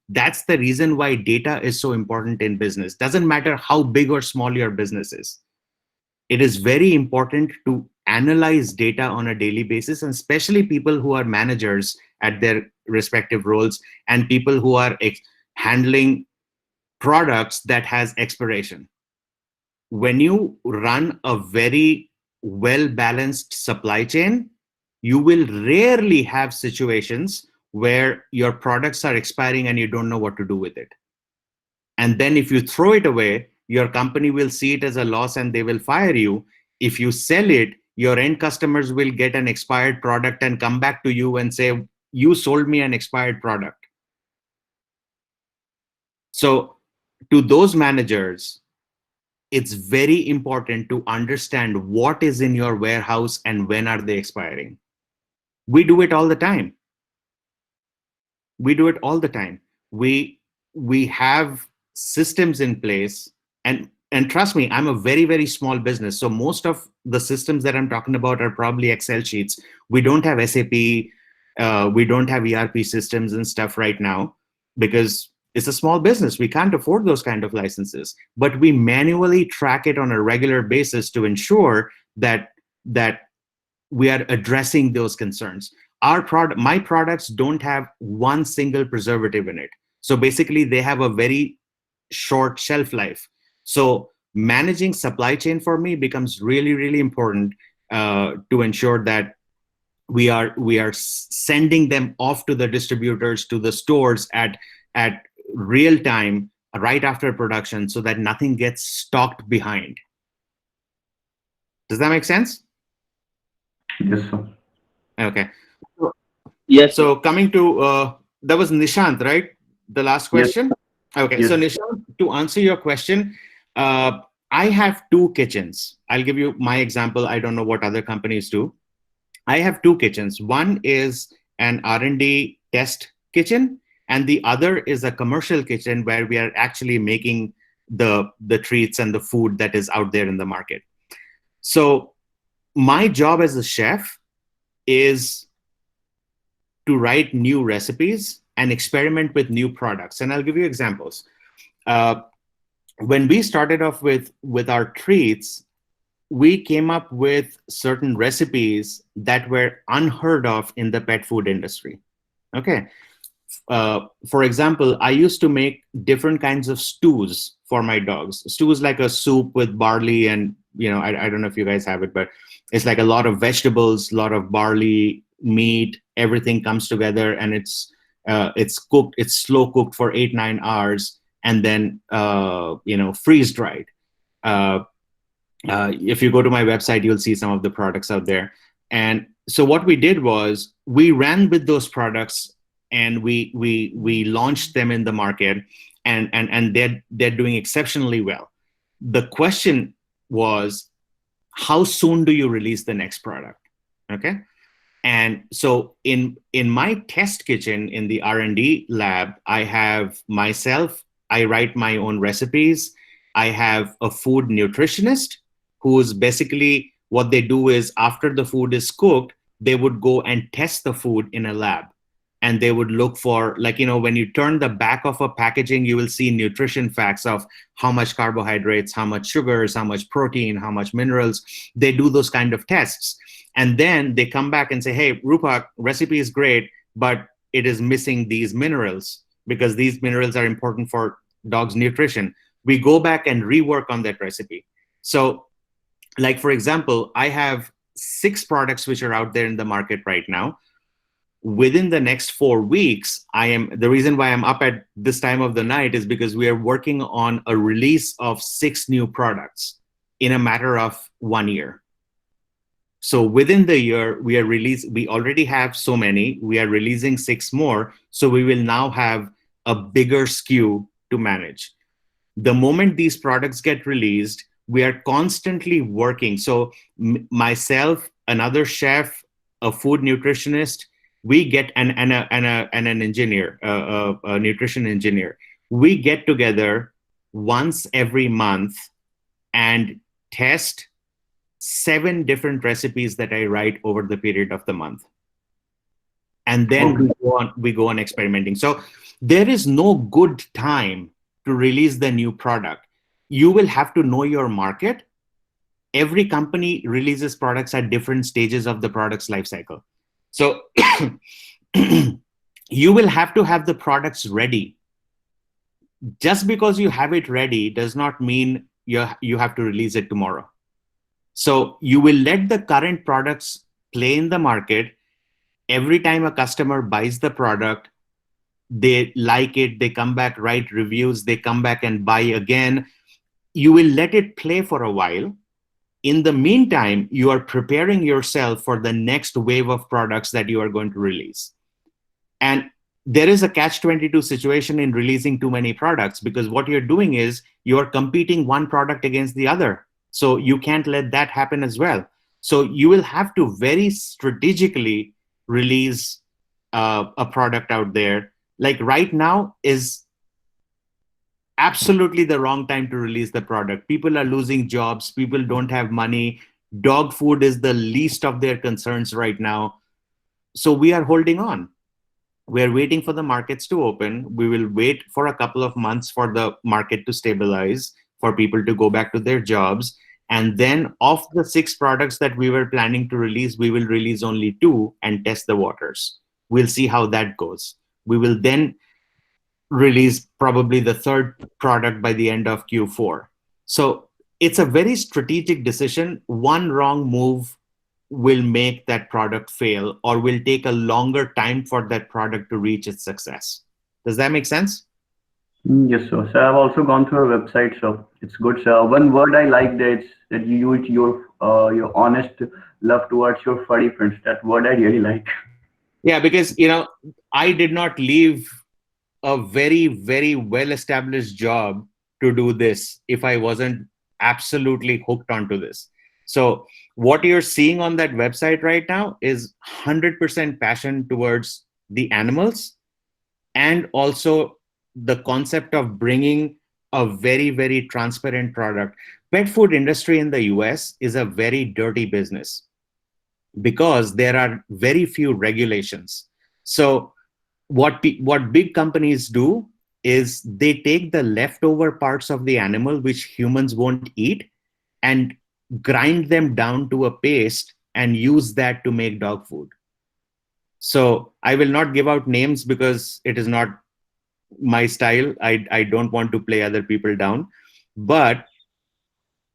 that's the reason why data is so important in business. Doesn't matter how big or small your business is. It is very important to analyze data on a daily basis, and especially people who are managers at their respective roles and people who are handling products that has expiration. When you run a very well-balanced supply chain, you will rarely have situations where your products are expiring and you don't know what to do with it. And then if you throw it away, your company will see it as a loss and they will fire you. If you sell it, your end customers will get an expired product and come back to you and say, you sold me an expired product. So to those managers, it's very important to understand what is in your warehouse and when are they expiring. We do it all the time. We have systems in place, and trust me, I'm a very, very small business. So most of the systems that I'm talking about are probably Excel sheets. We don't have SAP, we don't have ERP systems and stuff right now because it's a small business. We can't afford those kind of licenses, but we manually track it on a regular basis to ensure that we are addressing those concerns. My products don't have one single preservative in it. So basically they have a very short shelf life. So managing supply chain for me becomes really, really important to ensure that we are sending them off to the distributors, to the stores at real time, right after production, so that nothing gets stocked behind. Does that make sense? Yes, sir. Okay. Yes. So coming to that was Nishant, right? The last question. Yes. Okay. Yes. So Nishant, to answer your question, I have 2 kitchens. I'll give you my example. I don't know what other companies do. I have 2 kitchens. One is an R&D test kitchen, and the other is a commercial kitchen where we are actually making the treats and the food that is out there in the market. So my job as a chef is to write new recipes and experiment with new products. And I'll give you examples. when we started off with our treats, we came up with certain recipes that were unheard of in the pet food industry. Okay. For example, I used to make different kinds of stews for my dogs. Stews like a soup with barley and, I don't know if you guys have it, but it's like a lot of vegetables, a lot of barley, meat, everything comes together, and it's cooked, it's slow cooked for 8-9 hours, and then freeze dried. If you go to my website, you'll see some of the products out there. And so what we did was we ran with those products, and we launched them in the market, and they're doing exceptionally well. The question was, how soon do you release the next product? Okay. And so in my test kitchen, in the R&D lab, I have myself, I write my own recipes. I have a food nutritionist who's basically, what they do is after the food is cooked, they would go and test the food in a lab. And they would look for, when you turn the back of a packaging, you will see nutrition facts of how much carbohydrates, how much sugars, how much protein, how much minerals. They do those kind of tests. And then they come back and say, hey, Rupak, recipe is great, but it is missing these minerals because these minerals are important for dogs' nutrition. We go back and rework on that recipe. So, like, for example, I have 6 products which are out there in the market right now. Within the next 4 weeks, the reason why I'm up at this time of the night is because we are working on a release of 6 new products in a matter of 1 year. So within the year, we already have so many, we are releasing 6 more. So we will now have a bigger SKU to manage. The moment these products get released, we are constantly working. So myself, another chef, a food nutritionist, we get an engineer, a nutrition engineer. We get together once every month and test 7 different recipes that I write over the period of the month. And then we go on experimenting. So there is no good time to release the new product. You will have to know your market. Every company releases products at different stages of the product's life cycle. So you will have to have the products ready. Just because you have it ready does not mean you have to release it tomorrow. So you will let the current products play in the market. Every time a customer buys the product, they like it, they come back, write reviews, they come back and buy again. You will let it play for a while. In the meantime, you are preparing yourself for the next wave of products that you are going to release. And there is a catch-22 situation in releasing too many products, because what you're doing is you're competing one product against the other. So you can't let that happen as well. So you will have to very strategically release a product out there. Like right now is absolutely the wrong time to release the product. People are losing jobs. People don't have money. Dog food is the least of their concerns right now. So we are holding on. We're waiting for the markets to open. We will wait for a couple of months for the market to stabilize, for people to go back to their jobs. And then of the 6 products that we were planning to release, we will release only 2 and test the waters. We'll see how that goes. We will then release probably the 3rd product by the end of Q4. So it's a very strategic decision. One wrong move will make that product fail, or will take a longer time for that product to reach its success. Does that make sense? Yes, sir. So I've also gone through a website, so it's good, sir. One word I like that you use your honest love towards your furry friends. That word I really like. Yeah, because I did not leave a very, very well-established job to do this if I wasn't absolutely hooked onto this. So what you're seeing on that website right now is 100% passion towards the animals, and also the concept of bringing a very, very transparent product. Pet food industry in the US is a very dirty business because there are very few regulations. So what big companies do is they take the leftover parts of the animal which humans won't eat and grind them down to a paste and use that to make dog food. So I will not give out names because it is not my style. I don't want to play other people down, but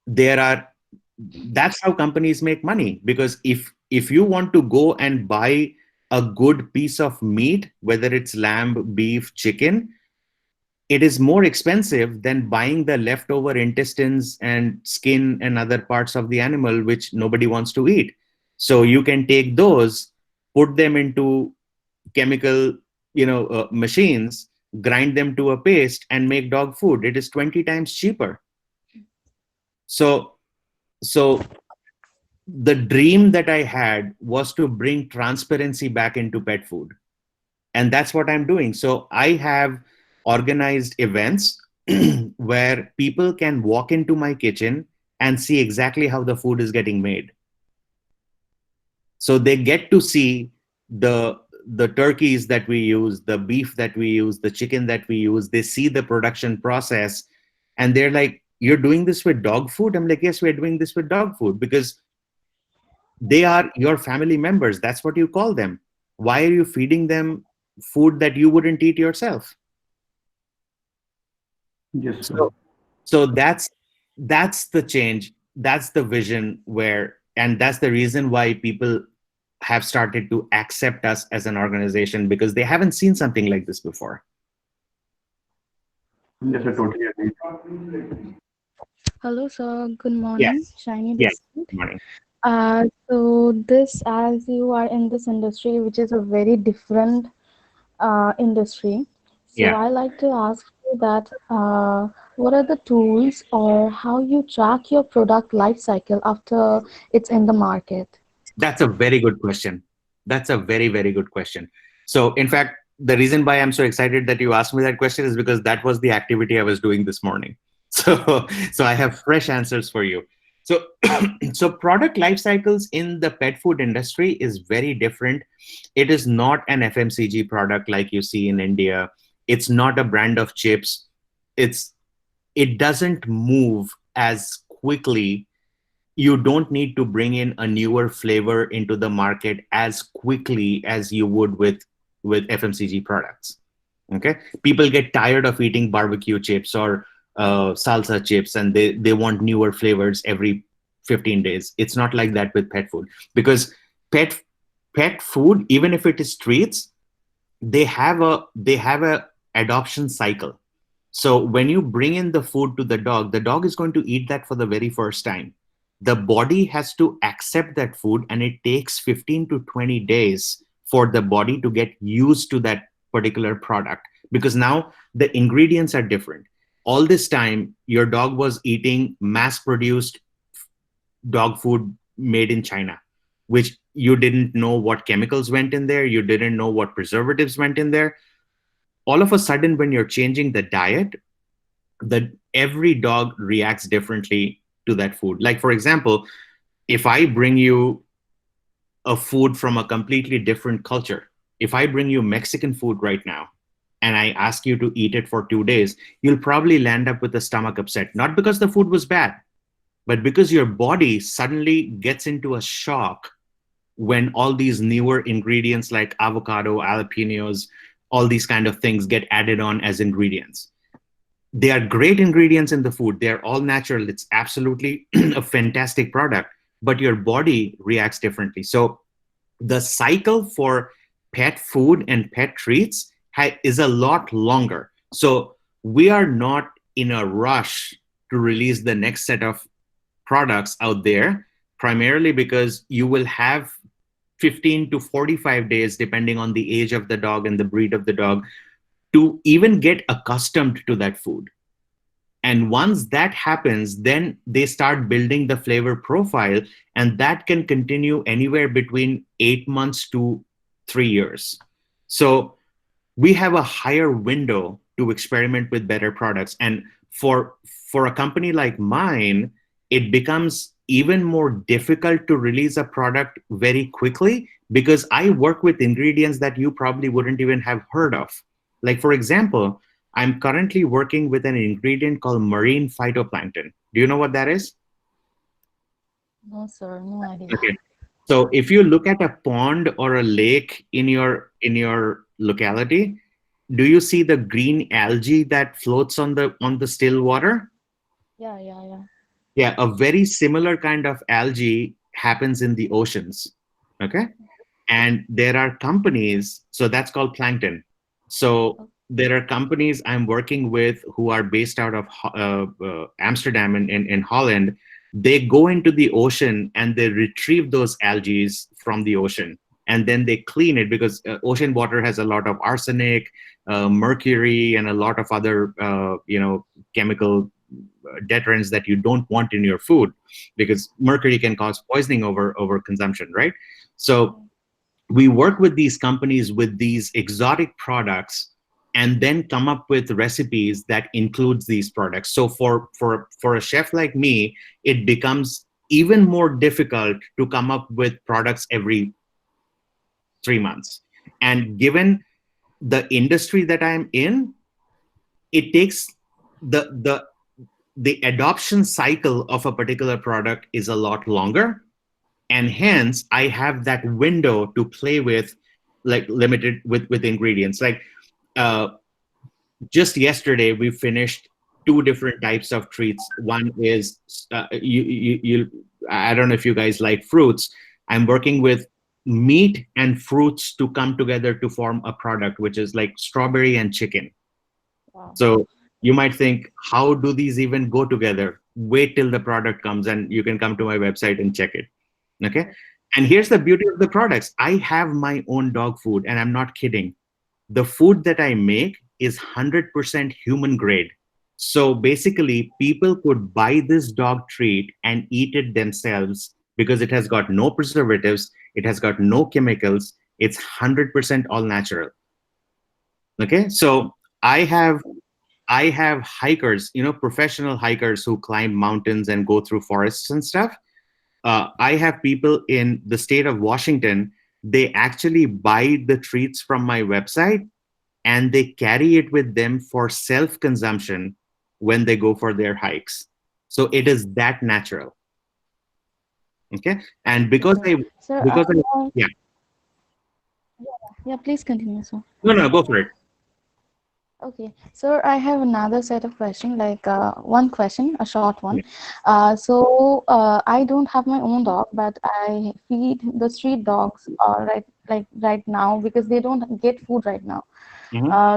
that's how companies make money. Because if you want to go and buy a good piece of meat, whether it's lamb, beef, chicken, it is more expensive than buying the leftover intestines and skin and other parts of the animal which nobody wants to eat. So you can take those, put them into chemical machines, grind them to a paste, and make dog food. It is 20 times cheaper. So the dream that I had was to bring transparency back into pet food. And that's what I'm doing. So I have organized events where people can walk into my kitchen and see exactly how the food is getting made. So they get to see the turkeys that we use, the beef that we use, the chicken that we use. They see the production process and they're like, "You're doing this with dog food?" I'm like, "Yes, we're doing this with dog food," because they are your family members. That's what you call them. Why are you feeding them food that you wouldn't eat yourself? Yes, sir. So that's the change. That's the vision and that's the reason why people have started to accept us as an organization, because they haven't seen something like this before. Yes, I totally agree. Hello, sir. Good morning. Yes. Shiny Yes. this. Good morning. So this, as you are in this industry, which is a very different industry. So Yeah. I like to ask you that what are the tools or how you track your product life cycle after it's in the market? That's a very good question. That's a very, very good question. So in fact, the reason why I'm so excited that you asked me that question is because that was the activity I was doing this morning. So I have fresh answers for you. So, so product life cycles in the pet food industry is very different. It is not an FMCG product like you see in India. It's not a brand of chips. It doesn't move as quickly. You don't need to bring in a newer flavor into the market as quickly as you would with FMCG products. Okay, people get tired of eating barbecue chips or salsa chips, and they want newer flavors every 15 days. It's not like that with pet food, because pet food, even if it is treats, they have a adoption cycle. So when you bring in the food to the dog is going to eat that for the very first time. The body has to accept that food, and it takes 15 to 20 days for the body to get used to that particular product, because now the ingredients are different. All this time, your dog was eating mass-produced dog food made in China, which you didn't know what chemicals went in there. You didn't know what preservatives went in there. All of a sudden, when you're changing the diet, every dog reacts differently to that food. Like, for example, if I bring you a food from a completely different culture, if I bring you Mexican food right now, and I ask you to eat it for 2 days, you'll probably land up with a stomach upset, not because the food was bad, but because your body suddenly gets into a shock when all these newer ingredients like avocado, jalapenos, all these kind of things get added on as ingredients. They are great ingredients in the food. They're all natural. It's absolutely a fantastic product, but your body reacts differently. So the cycle for pet food and pet treats is a lot longer. So we are not in a rush to release the next set of products out there, primarily because you will have 15 to 45 days, depending on the age of the dog and the breed of the dog, to even get accustomed to that food. And once that happens, then they start building the flavor profile, and that can continue anywhere between 8 months to 3 years. So we have a higher window to experiment with better products. And for a company like mine, it becomes even more difficult to release a product very quickly, because I work with ingredients that you probably wouldn't even have heard of. Like, for example, I'm currently working with an ingredient called marine phytoplankton. Do you know what that is? No, sir, no idea. Okay. So if you look at a pond or a lake in your locality, do you see the green algae that floats on the still water? Yeah, yeah, yeah. Yeah, a very similar kind of algae happens in the oceans. Okay. And there are companies, so that's called plankton. So there are companies I'm working with who are based out of Amsterdam in Holland. They go into the ocean and they retrieve those algae from the ocean, and then they clean it, because ocean water has a lot of arsenic, mercury, and a lot of other chemical deterrents that you don't want in your food, because mercury can cause poisoning over consumption, right? So we work with these companies with these exotic products and then come up with recipes that includes these products. So for a chef like me, it becomes even more difficult to come up with products every 3 months. And given the industry that I'm in, it takes the adoption cycle of a particular product is a lot longer. And hence I have that window to play with, like limited with ingredients. Like just yesterday we finished 2 different types of treats. One is I don't know if you guys like fruits. I'm working with meat and fruits to come together to form a product which is like strawberry and chicken. Wow. So you might think, how do these even go together? Wait till the product comes and you can come to my website and check it. Okay. And here's the beauty of the products. I have my own dog food, and I'm not kidding. The food that I make is 100% human grade. So basically, people could buy this dog treat and eat it themselves because it has got no preservatives, it has got no chemicals, it's 100% all natural. Okay. So I have hikers, professional hikers who climb mountains and go through forests and stuff. I have people in the state of Washington, they actually buy the treats from my website and they carry it with them for self-consumption when they go for their hikes. So it is that natural. Okay. And Sir, yeah. Yeah, please continue, sir. No, go for it. Okay, so I have another set of questions, like one question, a short one. I don't have my own dog, but I feed the street dogs right now, because they don't get food right now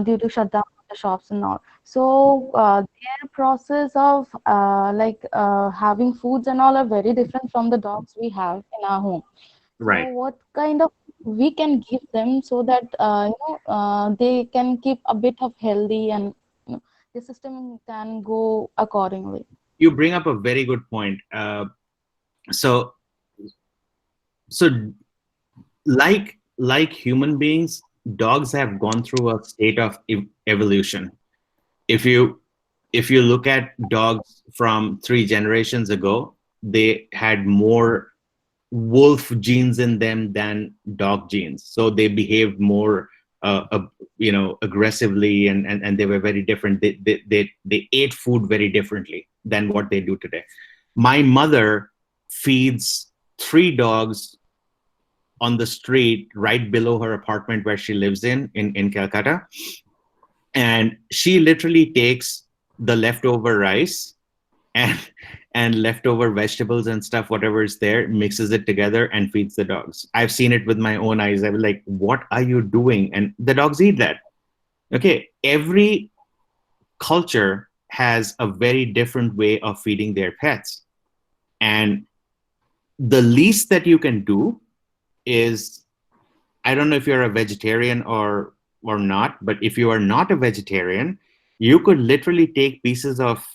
due to shutdown of the shops and all. So their process of having foods and all are very different from the dogs we have in our home. So Right. what kind of we can give them so that they can keep a bit of healthy, and the system can go accordingly. You bring up a very good point. So like human beings, dogs have gone through a state of evolution. If you look at dogs from 3 generations ago, they had more wolf genes in them than dog genes. So they behaved more aggressively, and they were very different. They ate food very differently than what they do today. My mother feeds 3 dogs on the street right below her apartment where she lives in Calcutta. And she literally takes the leftover rice and leftover vegetables and stuff, whatever is there, mixes it together and feeds the dogs. I've seen it with my own eyes. I was like, what are you doing? And the dogs eat that. Okay. Every culture has a very different way of feeding their pets. And the least that you can do is, I don't know if you're a vegetarian or not, but if you are not a vegetarian, you could literally take pieces of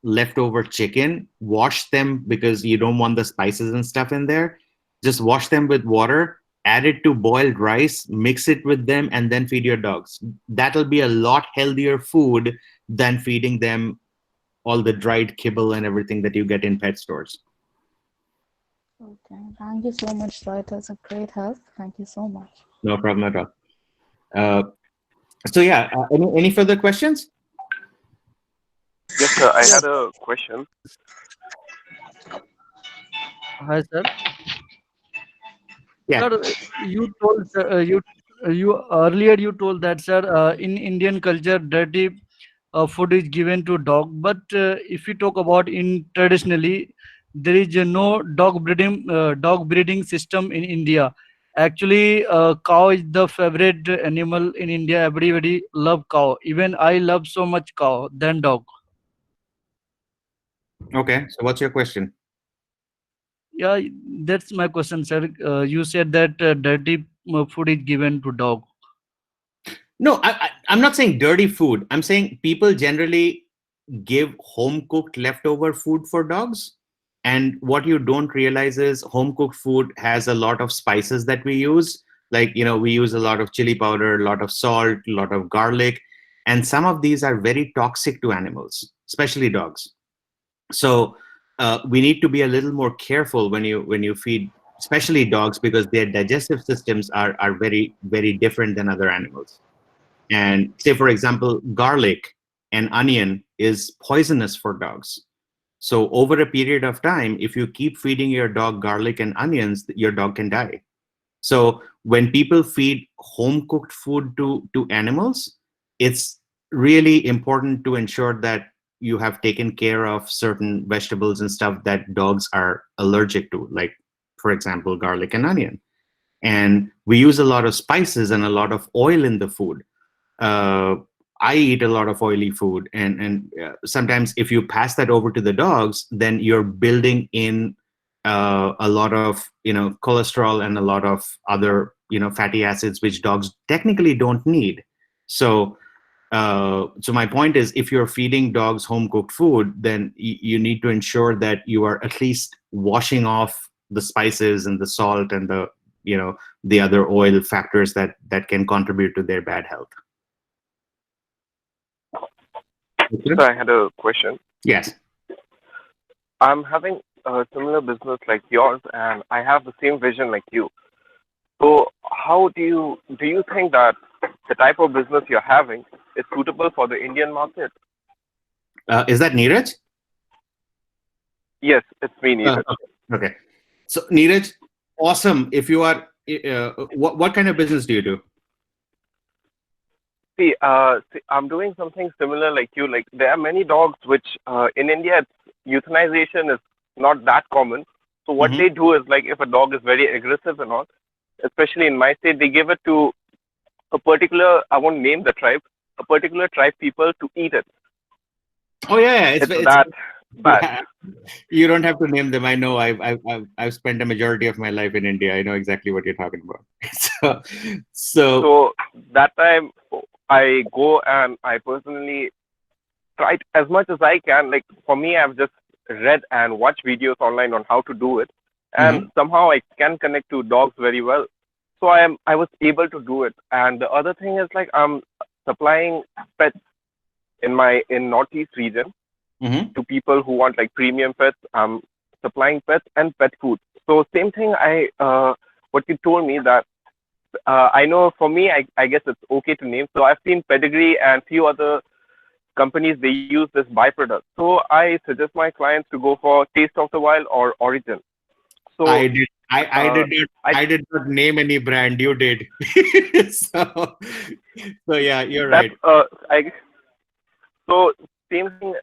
leftover chicken, wash them, because you don't want the spices and stuff in there. Just wash them with water, add it to boiled rice, mix it with them, and then feed your dogs. That'll be a lot healthier food than feeding them all the dried kibble and everything that you get in pet stores. Okay, thank you so much, sir. It was a great help. Thank you so much. No problem at all. So yeah, any further questions? Yes, sir. I Yes. had a question. Hi, sir. Yeah. Sir, you told you earlier you told that, sir, in Indian culture, dirty food is given to dog. But if you talk about in traditionally, there is no dog breeding system in India. Actually, cow is the favorite animal in India. Everybody love cow. Even I love so much cow than dog. Okay. So what's your question? Yeah, that's my question, sir. You said that dirty food is given to dog. No, I'm not saying dirty food. I'm saying people generally give home cooked leftover food for dogs. And what you don't realize is home cooked food has a lot of spices that we use. Like, we use a lot of chili powder, a lot of salt, a lot of garlic. And some of these are very toxic to animals, especially dogs. So we need to be a little more careful when you feed, especially dogs, because their digestive systems are very, very different than other animals. And say, for example, garlic and onion is poisonous for dogs. So over a period of time, if you keep feeding your dog garlic and onions, your dog can die. So when people feed home cooked food to animals, it's really important to ensure that you have taken care of certain vegetables and stuff that dogs are allergic to, like, for example, garlic and onion. And we use a lot of spices and a lot of oil in the food. I eat a lot of oily food, and sometimes if you pass that over to the dogs, then you're building in a lot of cholesterol and a lot of other fatty acids which dogs technically don't need. So so my point is, if you're feeding dogs home cooked food, then you need to ensure that you are at least washing off the spices and the salt and the other oil factors that can contribute to their bad health. So I had a question. Yes. I'm having a similar business like yours, and I have the same vision like you. So how do you think that the type of business you're having is suitable for the Indian market? Is that Neeraj? Yes, it's me, Neeraj. Okay. So Neeraj, awesome. If you are, what kind of business do you do? See, I'm doing something similar like you. Like, there are many dogs which in India, euthanization is not that common. So what Mhm. they do is, like, if a dog is very aggressive and all, especially in my state, they give it to a particular, I won't name the tribe, a particular tribe people to eat it. Oh yeah, It's that bad. yeah. You don't have to name them. I know. I've spent a majority of my life in India. I know exactly what you're talking about. So So that time I go and I personally try as much as I can. Like, for me, I've just read and watched videos online on how to do it, and Mhm. somehow I can connect to dogs very well. So I was able to do it. And the other thing is, like, I'm supplying pets in Northeast region Mhm. to people who want like premium pets. I'm supplying pets and pet food. So same thing. What you told me that I know for me, I guess it's okay to name. So I've seen Pedigree and few other companies, they use this byproduct. So I suggest my clients to go for Taste of the Wild or Origin. So I did. I uh, did not. I I did not name any brand. You did. so, so yeah, you're that's right. I so same thing.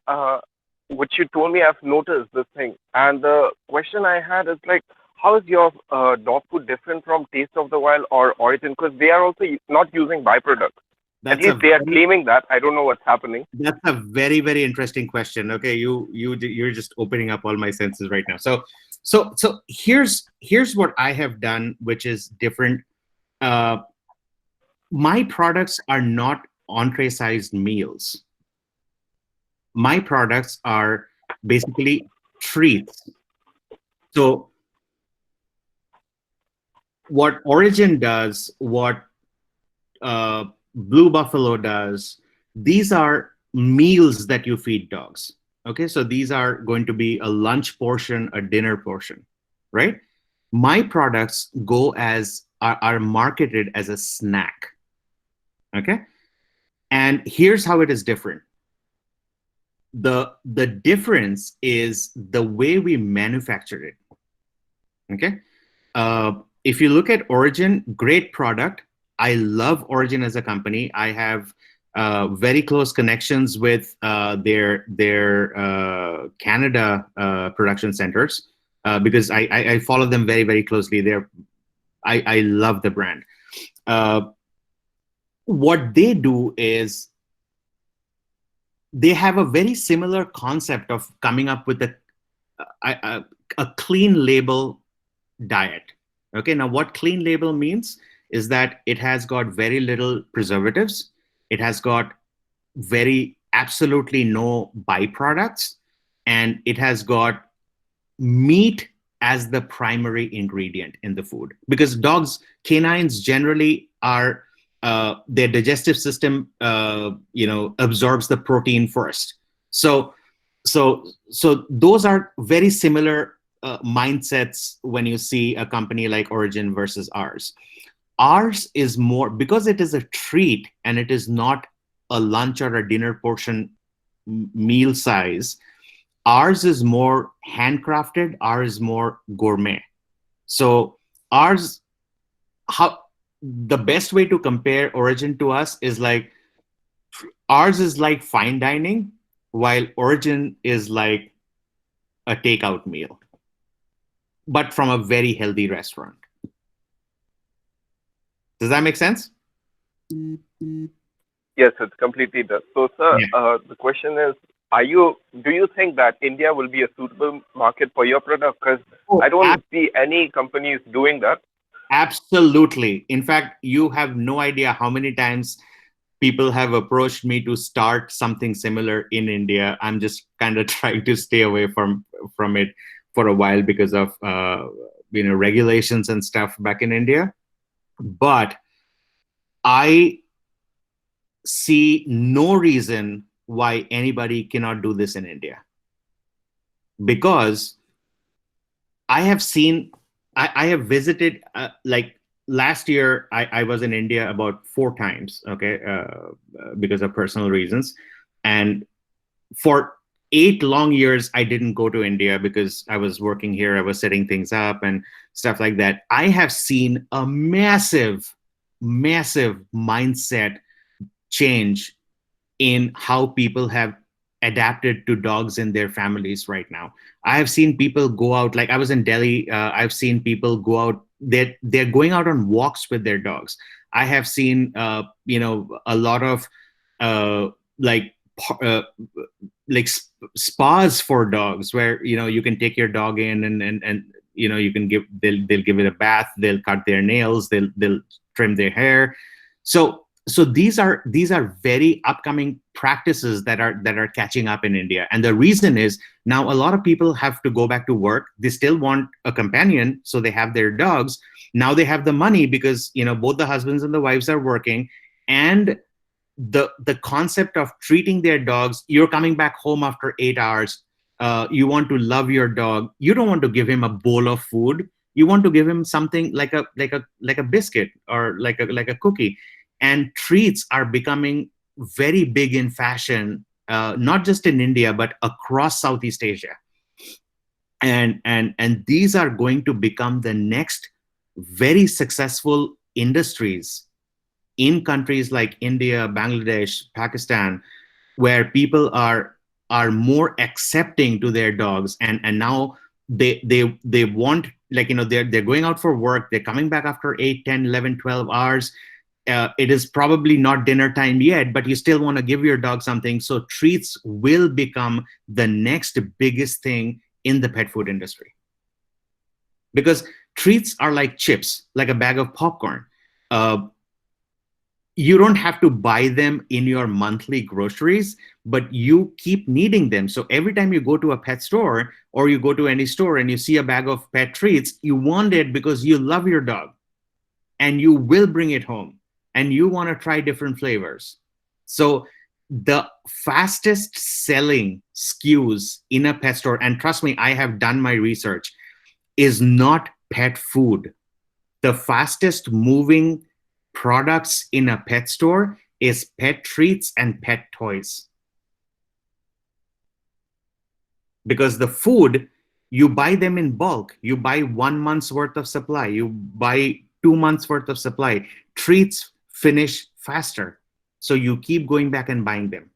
What you told me, I've noticed this thing. And the question I had is, like, how is your dog food different from Taste of the Wild or Origin? Because they are also not using byproducts. At That's least a they are very, claiming that. I don't know what's happening. that's a very, very interesting question. Okay, you're just opening up all my senses right now. So here's what I have done, which is different. Uh, my products are not entree-sized meals. My products are basically treats. So what Origin does, what Blue Buffalo does, these are meals that you feed dogs. Okay, so these are going to be a lunch portion, a dinner portion, right? My products are marketed as a snack. Okay, and here's how it is different. the difference is the way we manufacture it. Okay. If you look at Origin, great product. I love Origin as a company. I have very close connections with their Canada production centers because I follow them very, very closely. I love the brand. What they do is they have a very similar concept of coming up with a clean label diet. Okay, now what clean label means is that it has got very little preservatives. It has got absolutely no byproducts, and it has got meat as the primary ingredient in the food. Because canines generally are, their digestive system, absorbs the protein first. So those are very similar mindsets when you see a company like Origin versus ours. Ours is more, because it is a treat and it is not a lunch or a dinner portion meal size. Ours is more handcrafted. Ours is more gourmet. So the best way to compare Origin to us is like, ours is like fine dining, while Origin is like a takeout meal, but from a very healthy restaurant. Does that make sense? Yes, it completely does. So, sir, the question is, do you think that India will be a suitable market for your product? Because I don't see any companies doing that. Absolutely. In fact, you have no idea how many times people have approached me to start something similar in India. I'm just kind of trying to stay away from it for a while because of regulations and stuff back in India. But I see no reason why anybody cannot do this in India. Because I have visited, like last year, I was in India about 4 times, okay, because of personal reasons. And for 8 long years, I didn't go to India because I was working here. I was setting things up and stuff like that. I have seen a massive mindset change in how people have adapted to dogs in their families right now. I have seen people go out, like I was in Delhi, I've seen people go out, they're going out on walks with their dogs. I have seen, a lot of spas for dogs where, you can take your dog in and you can they'll give it a bath, they'll cut their nails, they'll trim their hair. So these are very upcoming practices that are catching up in India. And the reason is now a lot of people have to go back to work. They still want a companion, so they have their dogs. Now they have the money because both the husbands and the wives are working, and the concept of treating their dogs. You're coming back home after 8 hours. You want to love your dog. You don't want to give him a bowl of food. You want to give him something like a biscuit or like a cookie. And treats are becoming very big in fashion, not just in India, but across Southeast Asia. And these are going to become the next very successful industries in countries like India, Bangladesh, Pakistan, where people are more accepting to their dogs. And now they want, they're going out for work. They're coming back after 8, 10, 11, 12 hours. It is probably not dinner time yet, but you still want to give your dog something. So treats will become the next biggest thing in the pet food industry. Because treats are like chips, like a bag of popcorn. You don't have to buy them in your monthly groceries, but you keep needing them. So every time you go to a pet store or you go to any store and you see a bag of pet treats, you want it because you love your dog and you will bring it home. And you want to try different flavors. So the fastest selling SKUs in a pet store, and trust me, I have done my research, is not pet food. The fastest moving products in a pet store is pet treats and pet toys. because the food, you buy them in bulk. You buy 1 month's worth of supply. You buy 2 months worth of supply. Treats finish faster. So you keep going back and buying them.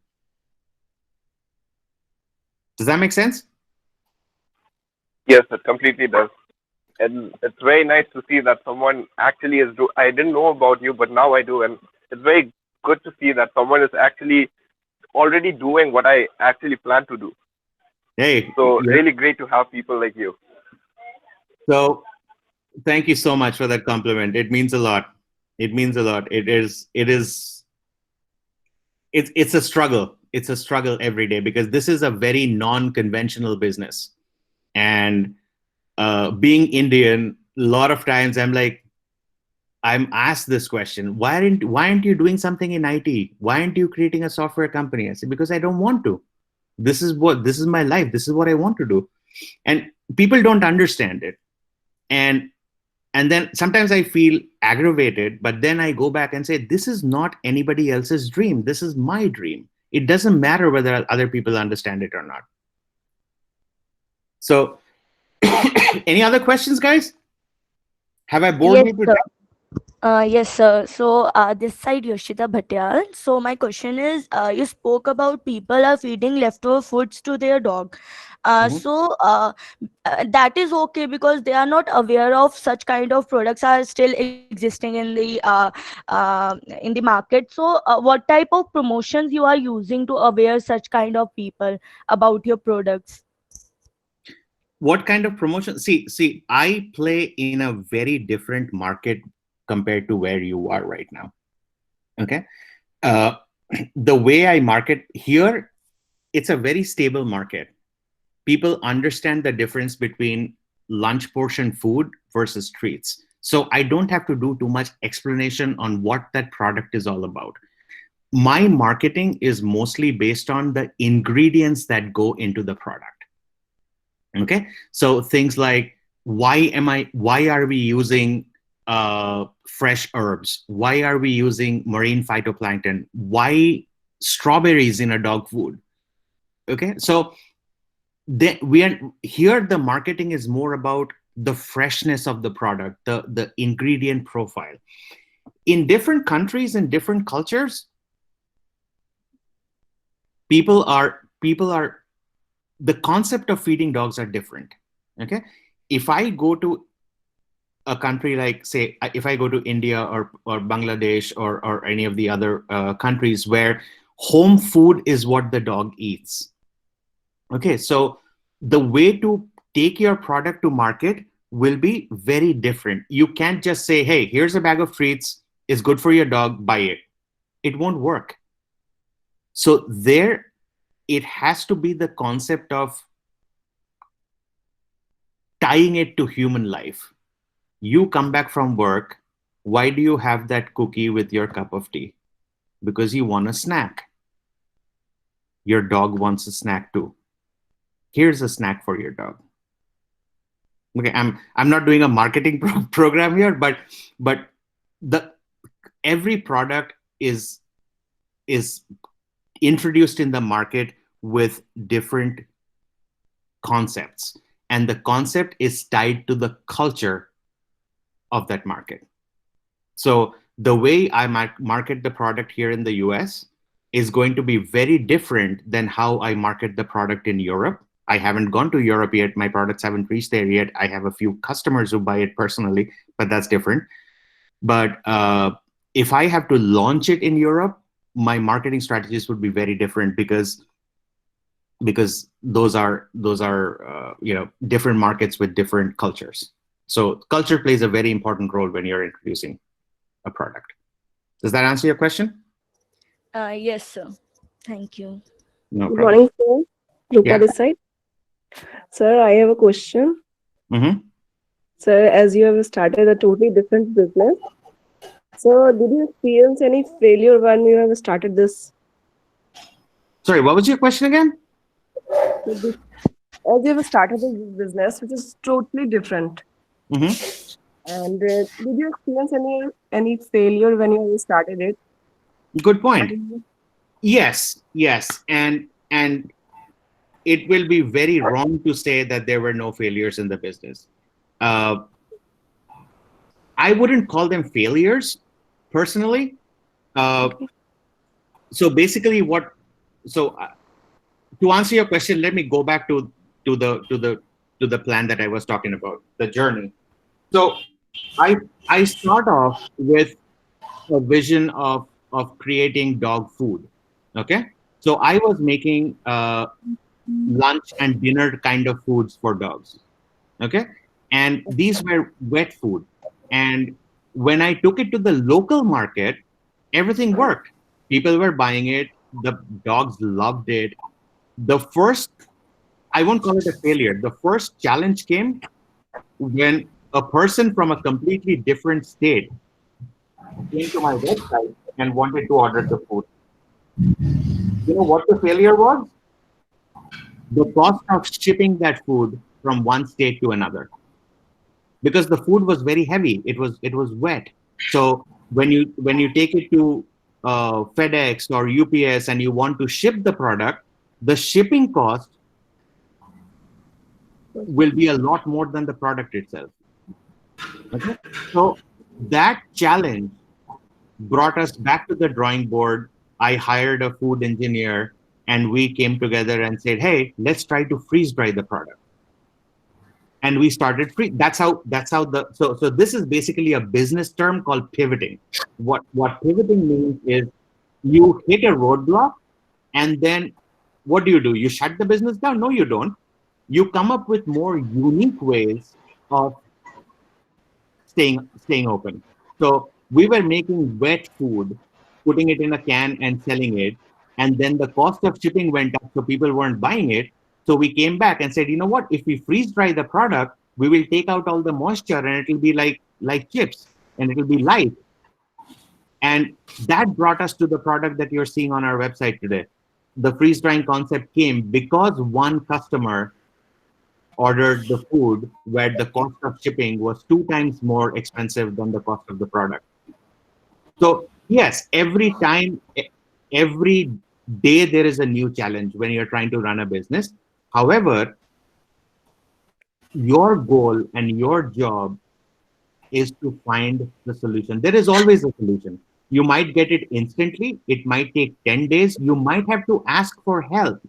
Does that make sense? Yes, it completely does. And it's very nice to see that someone actually is I didn't know about you, but now I do. And it's very good to see that someone is actually already doing what I actually plan to do. Hey. So really great to have people like you. So thank you so much for that compliment. It means a lot. It means a lot. It's a struggle. It's a struggle every day because this is a very non-conventional business. And being Indian, a lot of times I'm asked this question: why aren't you doing something in IT? Why aren't you creating a software company? I say, because I don't want to. This is my life. This is what I want to do. And people don't understand it. And then sometimes I feel aggravated, but then I go back and say, this is not anybody else's dream. This is my dream. It doesn't matter whether other people understand it or not. So any other questions, guys? Have I bored you to death? Yes, sir. So this side Yoshita Bhatyal. So my question is, you spoke about people are feeding leftover foods to their dog. So that is okay because they are not aware of such kind of products are still existing in the market. So what type of promotions you are using to aware such kind of people about your products? What kind of promotion? See, I play in a very different market compared to where you are right now. Okay. The way I market here, it's a very stable market. People understand the difference between lunch portion food versus treats. So I don't have to do too much explanation on what that product is all about. My marketing is mostly based on the ingredients that go into the product. Okay. So things like, why are we using fresh herbs? Why are we using marine phytoplankton? Why strawberries in a dog food? Okay. So here the marketing is more about the freshness of the product, the ingredient profile. In different countries and different cultures, people are the concept of feeding dogs are different. Okay. If I go to a country like, say, if I go to India or Bangladesh or any of the other countries where home food is what the dog eats. Okay. So the way to take your product to market will be very different. You can't just say, hey, here's a bag of treats. It's good for your dog. Buy it. It won't work. So it has to be the concept of tying it to human life. You come back from work. Why do you have that cookie with your cup of tea? Because you want a snack. Your dog wants a snack too. Here's a snack for your dog. Okay, I'm not doing a marketing program here, but every product is introduced in the market with different concepts, and the concept is tied to the culture of that market. So the way I market the product here in the US is going to be very different than how I market the product in Europe. I haven't gone to Europe yet. My products haven't reached there yet. I have a few customers who buy it personally, but that's different. But if I have to launch it in Europe, my marketing strategies would be very different because those are different markets with different cultures. So culture plays a very important role when you're introducing a product. Does that answer your question? Yes, sir. Thank you. No Good problem. morning, sir. Rupa this side. Sir, I have a question. Mm-hmm. Sir, as you have started a totally different business, so did you experience any failure when you have started this? Sorry, what was your question again? As you have started this business, which is totally different, and did you experience any failure when you have started it? Good point. Yes, and it will be very wrong to say that there were no failures in the business. I wouldn't call them failures personally. So basically, to answer your question, let me go back to the plan that I was talking about, the journey. So I start off with a vision of creating dog food. Okay, so I was making lunch and dinner kind of foods for dogs. Okay, and these were wet food. And when I took it to the local market, everything worked. People were buying it. The dogs loved it. The first, I won't call it a failure. The first challenge came when a person from a completely different state came to my website and wanted to order the food. You know what the failure was? The cost of shipping that food from one state to another. Because the food was very heavy. It was wet. So when you take it to FedEx or UPS and you want to ship the product, the shipping cost will be a lot more than the product itself. Okay? So that challenge brought us back to the drawing board. I hired a food engineer and we came together and said, hey, let's try to freeze dry the product. And we started free. So this is basically a business term called pivoting. What pivoting means is you hit a roadblock and then what do? You shut the business down? No, you don't. You come up with more unique ways of staying open. So we were making wet food, putting it in a can and selling it. And then the cost of shipping went up, so people weren't buying it. So we came back and said, you know what? If we freeze dry the product, we will take out all the moisture and it will be like chips and it will be light. And that brought us to the product that you're seeing on our website today. The freeze drying concept came because one customer ordered the food where the cost of shipping was 2 times more expensive than the cost of the product. So yes, every day there is a new challenge when you're trying to run a business. However, your goal and your job is to find the solution. There is always a solution. You might get it instantly. It might take 10 days. You might have to ask for help.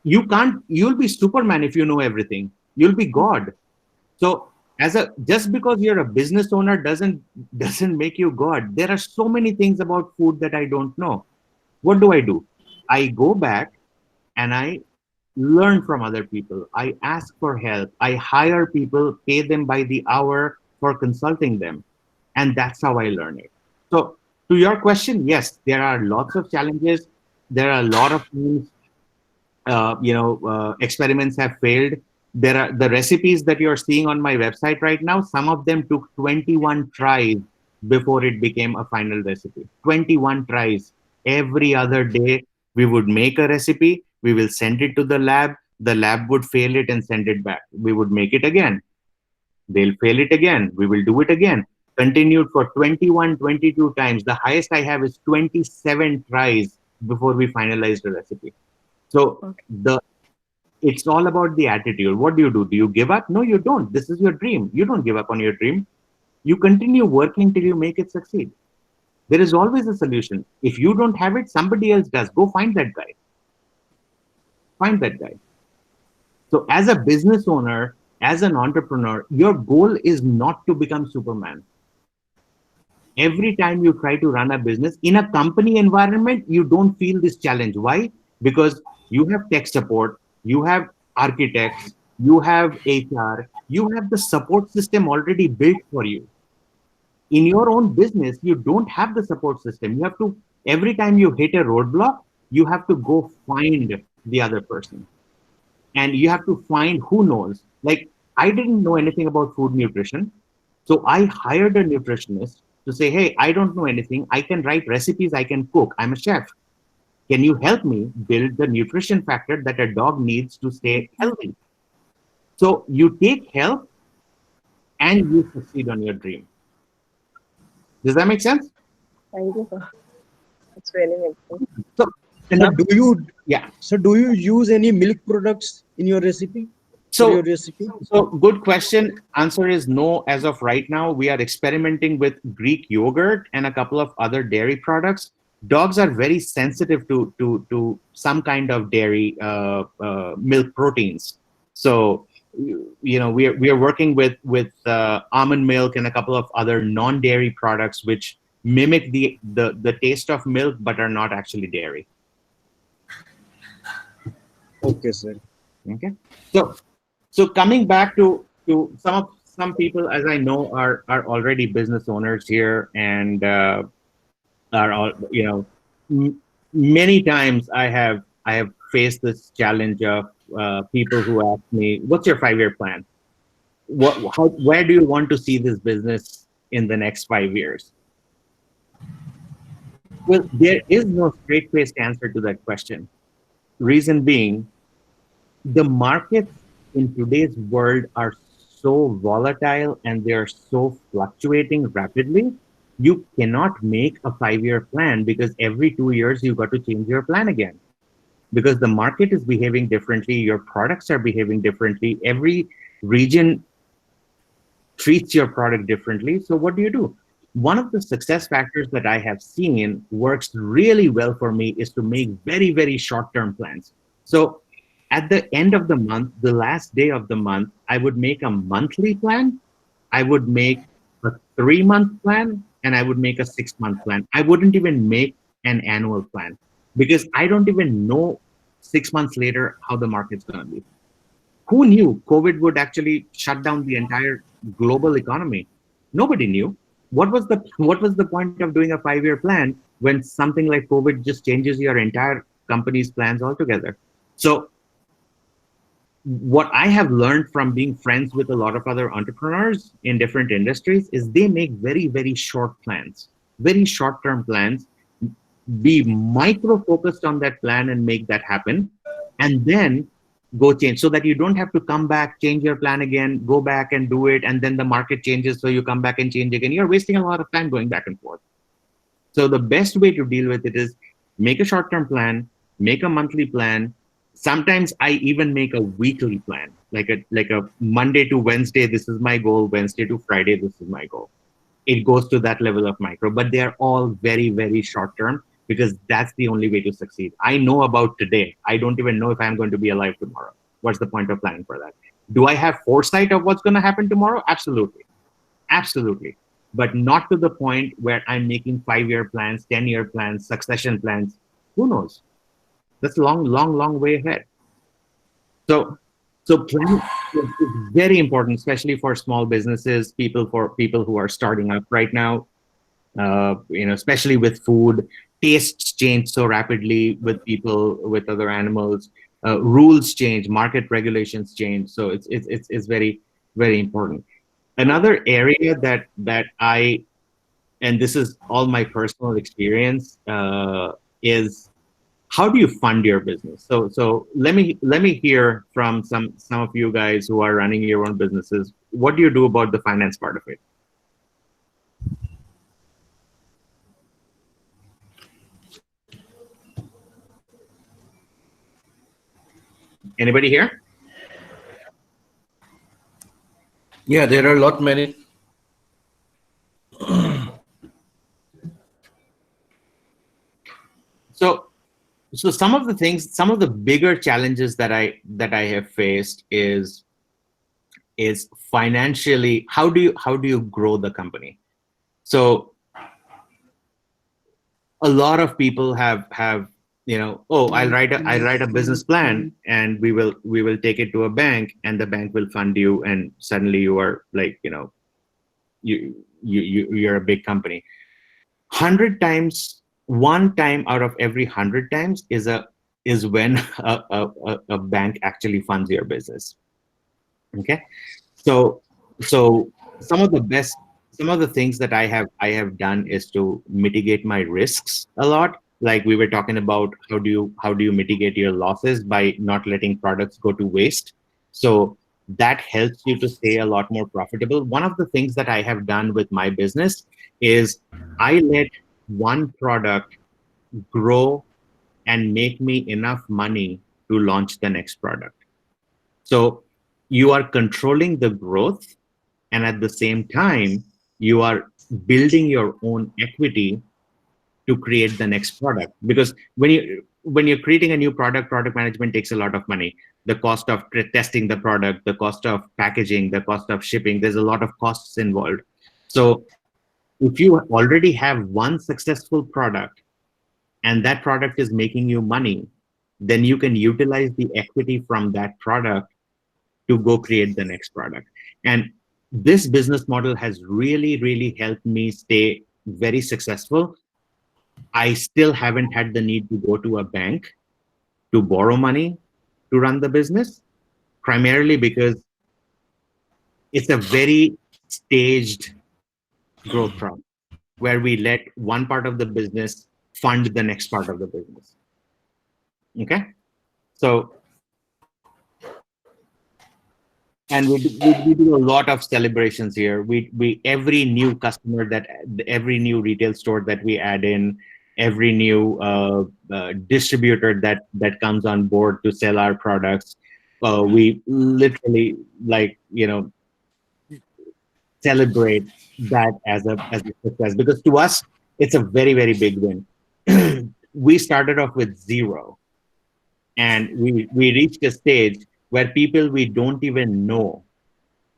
You'll be Superman if you know everything. You'll be God. So just because you're a business owner doesn't make you God. There are so many things about food that I don't know. What do? I go back and I learn from other people. I ask for help. I hire people, pay them by the hour for consulting them. And that's how I learn it. So to your question, yes, there are lots of challenges. There are a lot of things, experiments have failed. There are the recipes that you're seeing on my website right now. Some of them took 21 tries before it became a final recipe. 21 tries. Every other day, we would make a recipe. We will send it to the lab. The lab would fail it and send it back. We would make it again. They'll fail it again. We will do it again. Continued for 21, 22 times. The highest I have is 27 tries before we finalize the recipe. So it's all about the attitude. What do? Do you give up? No, you don't. This is your dream. You don't give up on your dream. You continue working till you make it succeed. There is always a solution. If you don't have it, somebody else does. Go find that guy. Find that guy. So as a business owner, as an entrepreneur, your goal is not to become Superman. Every time you try to run a business in a company environment, you don't feel this challenge. Why? Because you have tech support, you have architects, you have HR, you have the support system already built for you. In your own business, you don't have the support system. You have to, every time you hit a roadblock, you have to go find the other person. And you have to find who knows. Like, I didn't know anything about food nutrition. So I hired a nutritionist to say, hey, I don't know anything. I can write recipes, I can cook. I'm a chef. Can you help me build the nutrition factor that a dog needs to stay healthy? So you take help and you succeed on your dream. Does that make sense? Thank you, sir. It's really helpful. So And So do you use any milk products in your recipe? So good question. Answer is no. As of right now, we are experimenting with Greek yogurt and a couple of other dairy products. Dogs are very sensitive to some kind of dairy milk proteins. So we are working with almond milk and a couple of other non-dairy products which mimic the taste of milk but are not actually dairy. Okay, sir. Okay. So coming back to some people, as I know, are already business owners here, and are all, many times I have faced this challenge of people who ask me, "What's your 5-year plan? Where do you want to see this business in the next 5 years?" Well, there is no straight-faced answer to that question. Reason being, the markets in today's world are so volatile and they're so fluctuating rapidly. You cannot make a 5-year plan because every 2 years you've got to change your plan again. Because the market is behaving differently, your products are behaving differently, every region treats your product differently. So what do? One of the success factors that I have seen works really well for me is to make very, very short-term plans. So at the end of the month, the last day of the month, I would make a monthly plan, I would make a 3-month plan, and I would make a 6-month plan. I wouldn't even make an annual plan because I don't even know 6 months later how the market's going to be. Who knew COVID would actually shut down the entire global economy? Nobody knew. What was the point of doing a 5-year plan when something like COVID just changes your entire company's plans altogether? So what I have learned from being friends with a lot of other entrepreneurs in different industries is they make very, very short plans, very short-term plans, be micro-focused on that plan and make that happen, and then go change so that you don't have to come back, change your plan again, go back and do it, and then the market changes, so you come back and change again. You're wasting a lot of time going back and forth. So the best way to deal with it is make a short-term plan, make a monthly plan. Sometimes I even make a weekly plan, like a Monday to Wednesday, this is my goal. Wednesday to Friday, this is my goal. It goes to that level of micro, but they're all very, very short term because that's the only way to succeed. I know about today. I don't even know if I'm going to be alive tomorrow. What's the point of planning for that? Do I have foresight of what's going to happen tomorrow? Absolutely. Absolutely. But not to the point where I'm making 5-year plans, 10-year plans, succession plans. Who knows? That's a long, long, long way ahead. So planning is very important, especially for small businesses, for people who are starting up right now. Especially with food, tastes change so rapidly with people, with other animals. Rules change, market regulations change. So it's very, very important. Another area that I, and this is all my personal experience, is how do you fund your business? So let me hear from some of you guys who are running your own businesses. What do you do about the finance part of it? Anybody here? Yeah, there are a lot many. So some of the things, some of the bigger challenges that I have faced is financially, how do you grow the company? So a lot of people have I'll write a business plan and we will take it to a bank and the bank will fund you and suddenly you are like, you're a big company. 100 times, one time out of every 100 times is when a bank actually funds your business. Okay, so some of the things that I have done is to mitigate my risks a lot. Like we were talking about, how do you mitigate your losses by not letting products go to waste? So that helps you to stay a lot more profitable. One of the things that I have done with my business is I let one product grow and make me enough money to launch the next product. So you are controlling the growth, and at the same time, you are building your own equity to create the next product. Because when you're creating a new product management takes a lot of money. The cost of testing the product, the cost of packaging, the cost of shipping, there's a lot of costs involved. So if you already have one successful product and that product is making you money, then you can utilize the equity from that product to go create the next product. And this business model has really, really helped me stay very successful. I still haven't had the need to go to a bank to borrow money to run the business, primarily because it's a very staged growth process where we let one part of the business fund the next part of the business. Okay? So, and we do a lot of celebrations here. We every new customer every new retail store that we add in, every new distributor that comes on board to sell our products, we literally celebrate that as a success, because to us it's a very, very big win. We started off with zero, and we reached a stage where people we don't even know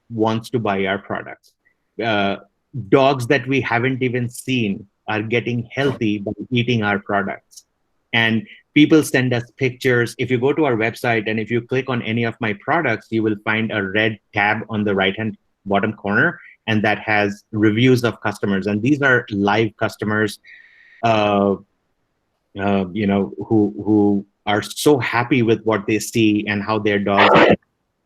wants to buy our products. Dogs that we haven't even seen are getting healthy by eating our products. And people send us pictures. If you go to our website and if you click on any of my products, you will find a red tab on the right-hand bottom corner, and that has reviews of customers. And these are live customers, who are so happy with what they see and how their dogs.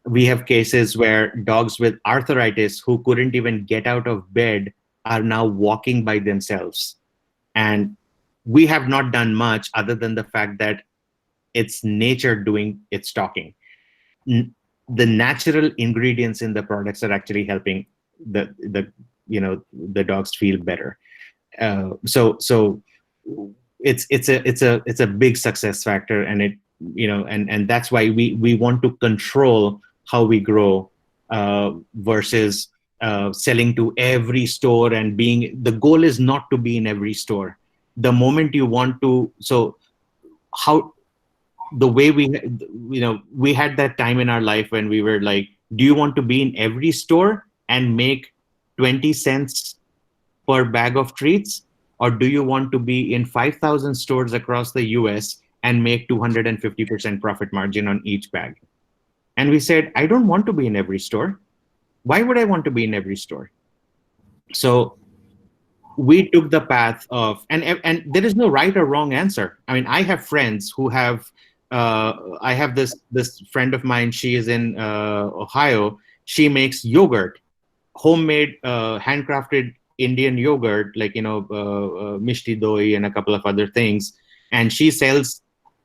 We have cases where dogs with arthritis who couldn't even get out of bed are now walking by themselves. And we have not done much other than the fact that it's nature doing its talking. The natural ingredients in the products are actually helping the dogs feel better. So it's a big success factor, and and that's why we want to control how we grow versus selling to every store and the goal is not to be in every store. The moment you want to, we had that time in our life when we were like, do you want to be in every store and make 20 cents per bag of treats? Or do you want to be in 5,000 stores across the US and make 250% profit margin on each bag? And we said, I don't want to be in every store. Why would I want to be in every store? So we took the path of, and there is no right or wrong answer. I mean, I have friends who have, I have this friend of mine, she is in Ohio. She makes yogurt, homemade, handcrafted Indian yogurt, like, mishti doi and a couple of other things. And she sells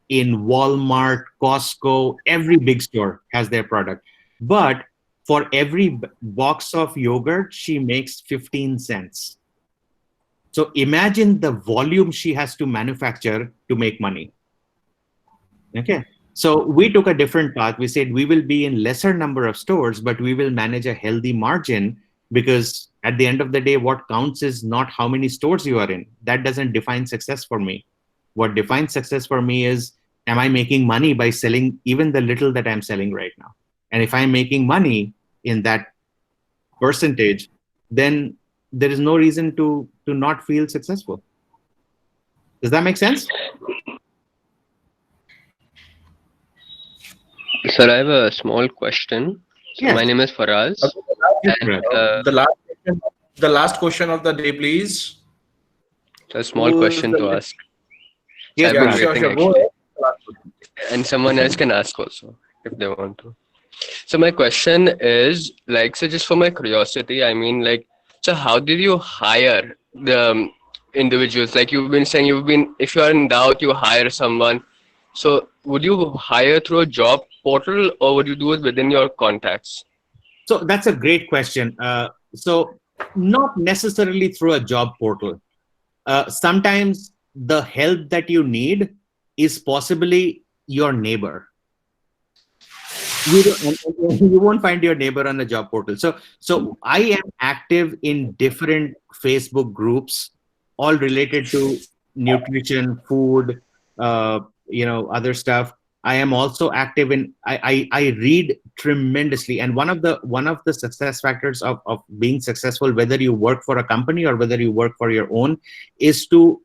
in Walmart, Costco, every big store has their product. But for every box of yogurt, she makes 15 cents. So imagine the volume she has to manufacture to make money. Okay. So we took a different path. We said we will be in lesser number of stores, but we will manage a healthy margin, because at the end of the day, what counts is not how many stores you are in. That doesn't define success for me. What defines success for me is, am I making money by selling even the little that I'm selling right now? And if I'm making money in that percentage, then there is no reason to not feel successful. Does that make sense? Sir, I have a small question. So Yes. My name is Faraz. And, The last question of the day, please. a small Who is question the to next? ask. So Yeah, I've been sure, waiting sure. Go actually. ahead. And someone else can ask also if they want to. So my question is, so just for my curiosity, I mean, so how did you hire the individuals? Like you've been saying, if you are in doubt, you hire someone. So would you hire through a job portal, or would you do it within your contacts? So that's a great question. So not necessarily through a job portal. Sometimes the help that you need is possibly your neighbor. You won't find your neighbor on a job portal. So I am active in different Facebook groups, all related to nutrition, food, other stuff. I am also active in. I read tremendously, and one of the success factors of being successful, whether you work for a company or whether you work for your own, is to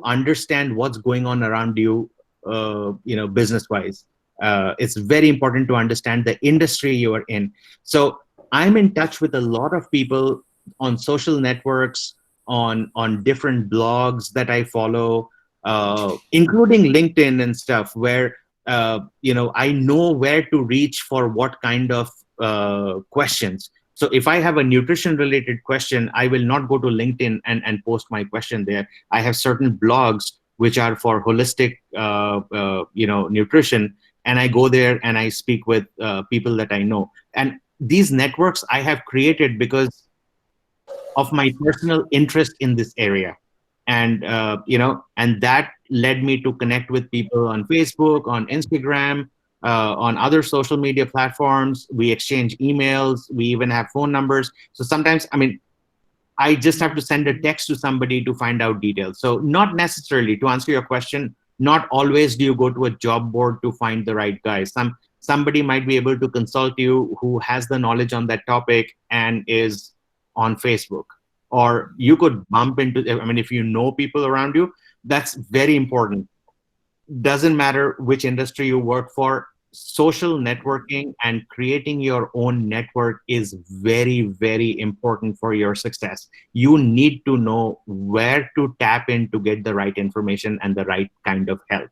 understand what's going on around you, business wise. It's very important to understand the industry you are in. So I'm in touch with a lot of people on social networks, on different blogs that I follow, including LinkedIn and stuff, where I know where to reach for what kind of questions. So if I have a nutrition related question, I will not go to LinkedIn and post my question there. I have certain blogs which are for holistic nutrition, and I go there and I speak with people that I know. And these networks I have created because of my personal interest in this area. And and that led me to connect with people on Facebook, on Instagram, on other social media platforms. We exchange emails. We even have phone numbers. So sometimes, I just have to send a text to somebody to find out details. So not necessarily, to answer your question, not always do you go to a job board to find the right guy. Somebody might be able to consult you who has the knowledge on that topic and is on Facebook. Or you could bump into, if you know people around you, that's very important. Doesn't matter which industry you work for, social networking and creating your own network is very, very important for your success. You need to know where to tap in to get the right information and the right kind of help.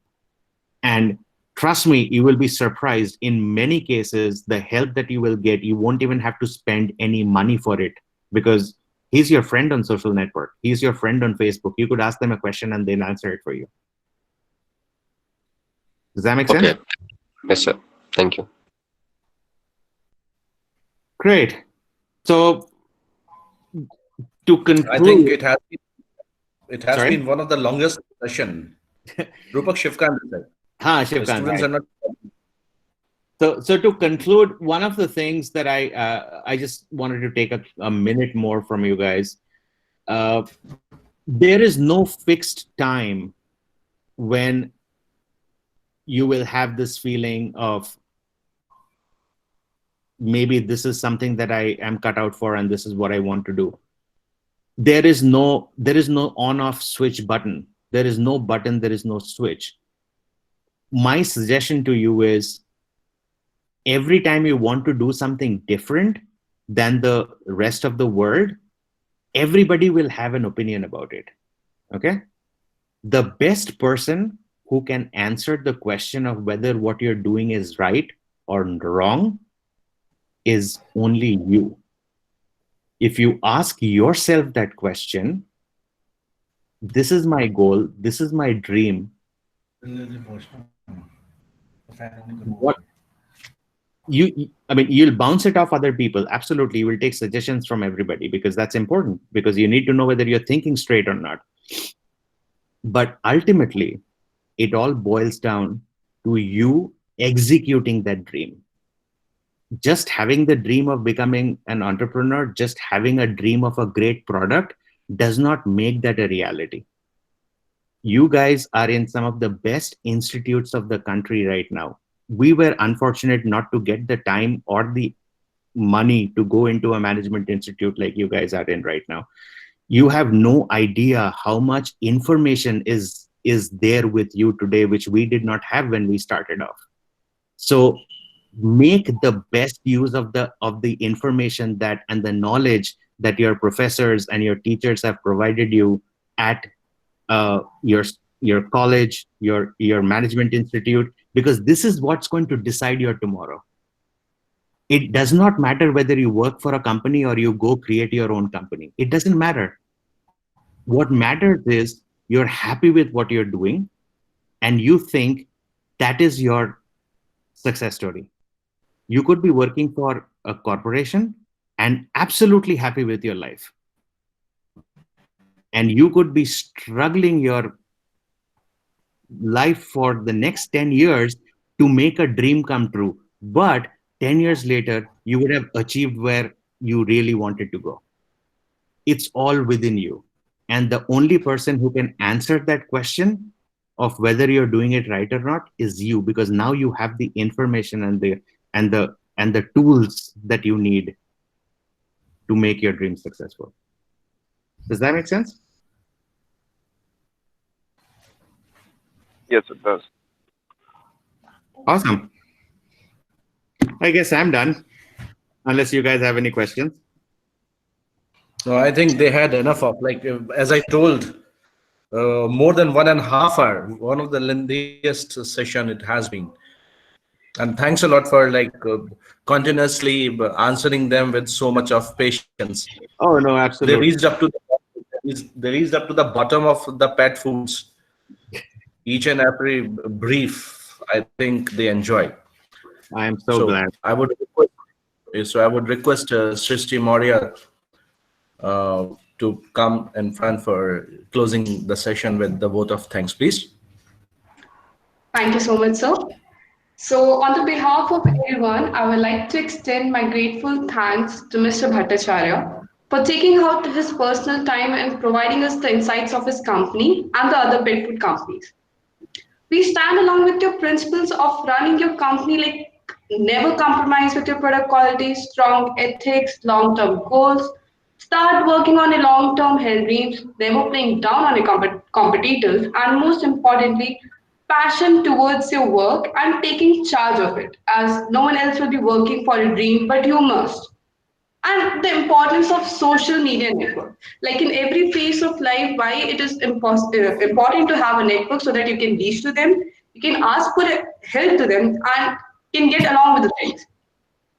And trust me, you will be surprised. In many cases, the help that you will get, you won't even have to spend any money for it, because he's your friend on social network. He's your friend on Facebook. You could ask them a question and they'll answer it for you. Does that make sense? Okay. Yes, sir. Thank you. Great. So to conclude, I think it has Sorry? been one of the longest session. Rupak Shivkant said. Shivkant, Students right. are not. So to conclude, one of the things that I just wanted to take a minute more from you guys. There is no fixed time when you will have this feeling of maybe this is something that I am cut out for and this is what I want to do. There is no on-off switch button. There is no button, there is no switch. My suggestion to you is, every time you want to do something different than the rest of the world, everybody will have an opinion about it. Okay? The best person who can answer the question of whether what you're doing is right or wrong is only you. If you ask yourself that question, this is my goal, this is my dream. What you'll bounce it off other people. Absolutely. You will take suggestions from everybody, because that's important, because you need to know whether you're thinking straight or not. But ultimately, it all boils down to you executing that dream. Just having the dream of becoming an entrepreneur, just having a dream of a great product does not make that a reality. You guys are in some of the best institutes of the country right now. We were unfortunate not to get the time or the money to go into a management institute like you guys are in right now. You have no idea how much information is there with you today, which we did not have when we started off. So make the best use of the information and the knowledge that your professors and your teachers have provided you at your college, your management institute, because this is what's going to decide your tomorrow. It does not matter whether you work for a company or you go create your own company. It doesn't matter. What matters is you're happy with what you're doing and you think that is your success story. You could be working for a corporation and absolutely happy with your life. And you could be struggling your life for the next 10 years to make a dream come true. But 10 years later, you would have achieved where you really wanted to go. It's all within you. And the only person who can answer that question of whether you're doing it right or not is you, because now you have the information and the tools that you need to make your dream successful. Does that make sense? Yes, it does. Awesome. I guess I'm done, unless you guys have any questions. No, I think they had enough of, like, as I told, more than 1.5 hours, one of the lengthiest session it has been. And thanks a lot for continuously answering them with so much of patience. Oh no, absolutely. They reached up to the bottom of the pet foods. Each and every brief, I think they enjoy. I am so glad. I would request Srishti Maurya to come in front for closing the session with the vote of thanks, please. Thank you so much, sir. So on the behalf of everyone, I would like to extend my grateful thanks to Mr. Bhattacharya for taking out his personal time and providing us the insights of his company and the other pet food companies. We stand along with your principles of running your company like never compromise with your product quality, strong ethics, long-term goals, start working on a long-term health dreams, never playing down on your competitors, and most importantly, passion towards your work and taking charge of it, as no one else will be working for a dream, but you must. And the importance of social media network. Like in every phase of life, why it is important to have a network so that you can reach to them, you can ask for help to them, and can get along with the things.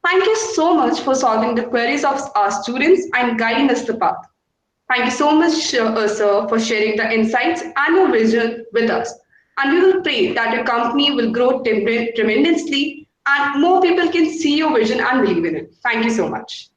Thank you so much for solving the queries of our students and guiding us the path. Thank you so much, sir, for sharing the insights and your vision with us. And we will pray that your company will grow tremendously and more people can see your vision and believe in it. Thank you so much.